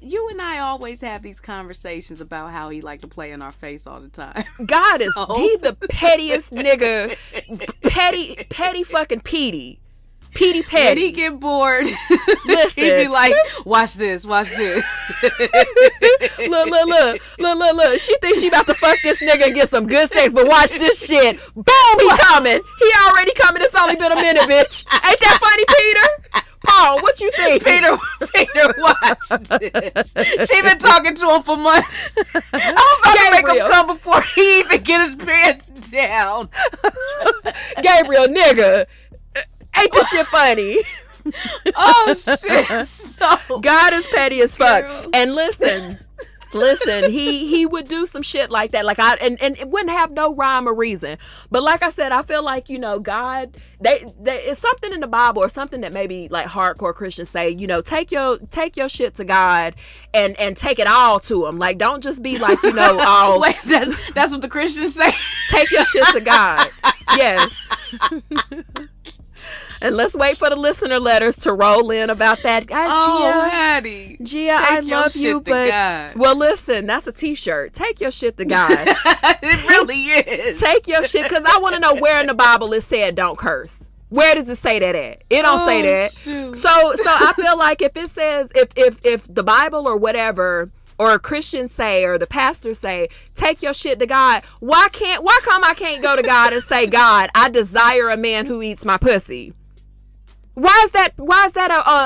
you and I always have these conversations about how he like to play in our face all the time? God is he the pettiest nigga, petty fucking Petey Petty. When he get bored, he'd be like, watch this. Look. She thinks she about to fuck this nigga and get some good sex, but watch this shit. Boom, he coming. He already coming. It's only been a minute, bitch. Ain't that funny, Peter? Paul, what you think? Peter, watch this. She been talking to him for months. I'm about to make him come before he even get his pants down. Gabriel, nigga. Ain't this shit funny? Oh shit. So God is petty as fuck. Girl. And listen, Listen, he would do some shit like that, like and it wouldn't have no rhyme or reason. But like I said, I feel like, you know, God, they it's something in the Bible or something that maybe like hardcore Christians say, you know, take your shit to God and take it all to him. Like, don't just be like, you know, all wait, that's what the Christians say. Take your shit to God. Yes. And let's wait for the listener letters to roll in about that. Hattie. Gia, I love you, but God. Well, listen, that's a T-shirt. Take your shit to God. It really is. Take your shit, because I want to know where in the Bible it said don't curse. Where does it say that at? It don't say that. Shoot. So I feel like if it says if the Bible or whatever, or a Christian say, or the pastor say, take your shit to God, why come I can't go to God and say, God, I desire a man who eats my pussy? Why is that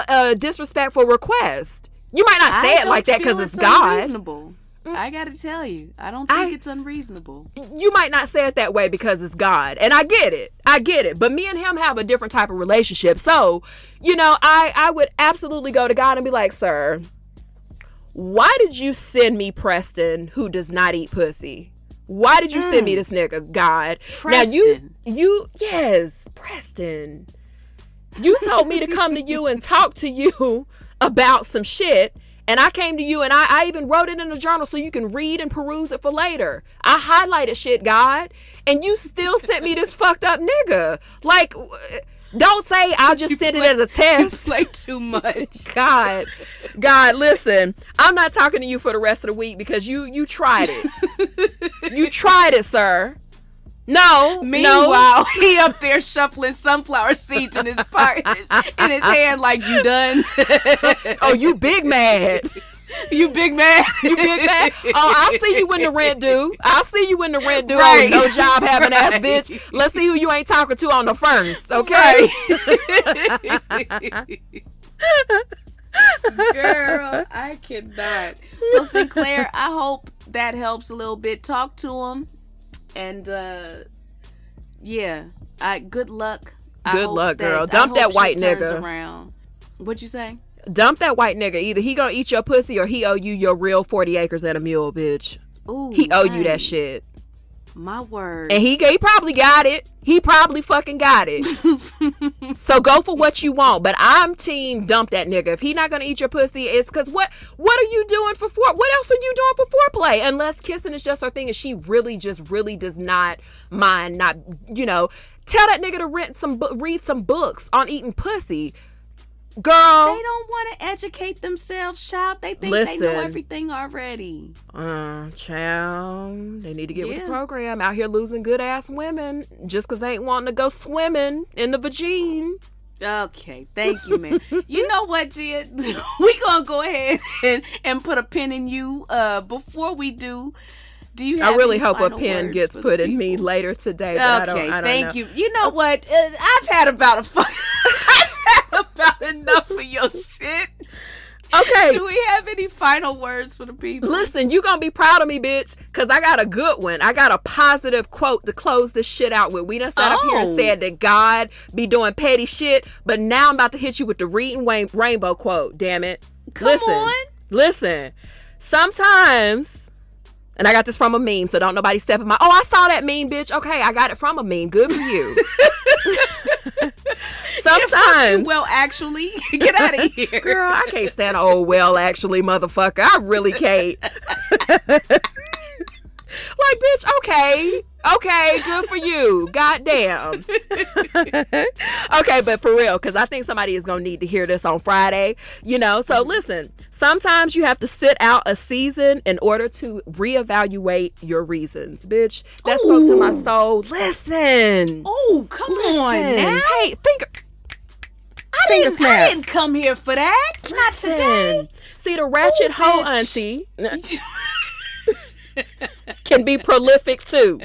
a disrespectful request? You might not say it like that because it's God. Unreasonable. I gotta tell you, I don't think it's unreasonable. You might not say it that way because it's God, and I get it. But me and him have a different type of relationship. So, you know, I would absolutely go to God and be like, sir, why did you send me Preston, who does not eat pussy? Why did you send me this nigga, God? Preston. Now yes, Preston. You told me to come to you and talk to you about some shit, and I came to you and I even wrote it in a journal so you can read and peruse it for later. I highlighted shit, God, and you still sent me this fucked up nigga. Like, don't say I'll just send it as a test. You play too much. God, listen, I'm not talking to you for the rest of the week because you tried it. You tried it, sir. No. Meanwhile, he up there shuffling sunflower seeds in his pocket, in his hand, like, you done? Oh, you big mad. You big mad. You big mad. Oh, I'll see you when the rent due. Right. Oh, no job having ass bitch. Let's see who you ain't talking to on the first. Okay. Right. Girl, I cannot. So Sinclair, I hope that helps a little bit. Talk to him. And good luck. Good luck, girl. Dump that white nigga. Around. What'd you say? Dump that white nigga. Either he gonna eat your pussy or he owe you your real 40 acres and a mule, bitch. Ooh, he owe you that shit. My word. And he probably got it. He probably fucking got it. So go for what you want. But I'm team dump that nigga. If he not gonna eat your pussy, it's because what are you doing for what else are you doing for foreplay? Unless kissing is just her thing and she really does not mind not, you know, tell that nigga to read some books on eating pussy. Girl, they don't want to educate themselves, child. They think they know everything already. Child, they need to get with the program. Out here losing good ass women just because they ain't wanting to go swimming in the vagine. Okay, thank you, man. You know what, Gia? We gonna go ahead and put a pin in you. Before we do you have I really hope a pin pin gets put in me later today. But okay, I don't thank know. You. You know what? I've had about enough of your shit. Okay. Do we have any final words for the people? Listen, you gonna be proud of me, bitch, because I got a good one. I got a positive quote to close this shit out with. We done sat up here and said that God be doing petty shit, but now I'm about to hit you with the reading rainbow quote, damn it. Come on. Listen. Sometimes, and I got this from a meme, so don't nobody step in my... Oh, I saw that meme, bitch. Okay, I got it from a meme. Good for you. Sometimes... Well, actually, get out of here. Girl, I can't stand old well, actually, motherfucker. I really can't. Like, bitch, okay, good for you. Goddamn. Okay, but for real, because I think somebody is going to need to hear this on Friday, you know? So listen, sometimes you have to sit out a season in order to reevaluate your reasons, bitch. That spoke to my soul. Listen. Oh, come on now. Hey, I didn't come here for that. Listen. Not today. See, the ratchet hoe auntie can be prolific too.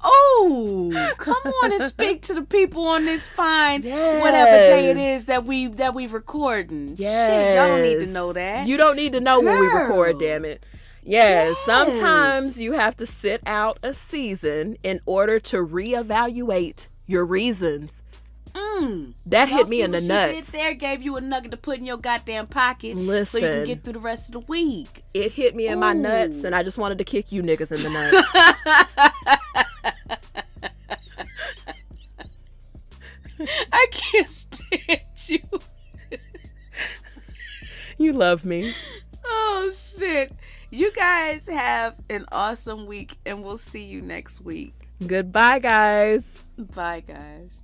Oh, come on and speak to the people on this fine whatever day it is that we recording. Yes. Shit, y'all don't need to know that. You don't need to know when we record, damn it. Yes, sometimes you have to sit out a season in order to reevaluate your reasons. That hit me in the She nuts. did there, gave you a nugget to put in your goddamn pocket. Listen, so you can get through the rest of the week. It hit me in my nuts, and I just wanted to kick you niggas in the nuts. I can't stand you. You love me. Oh, shit. You guys have an awesome week, and we'll see you next week. Goodbye, guys. Bye, guys.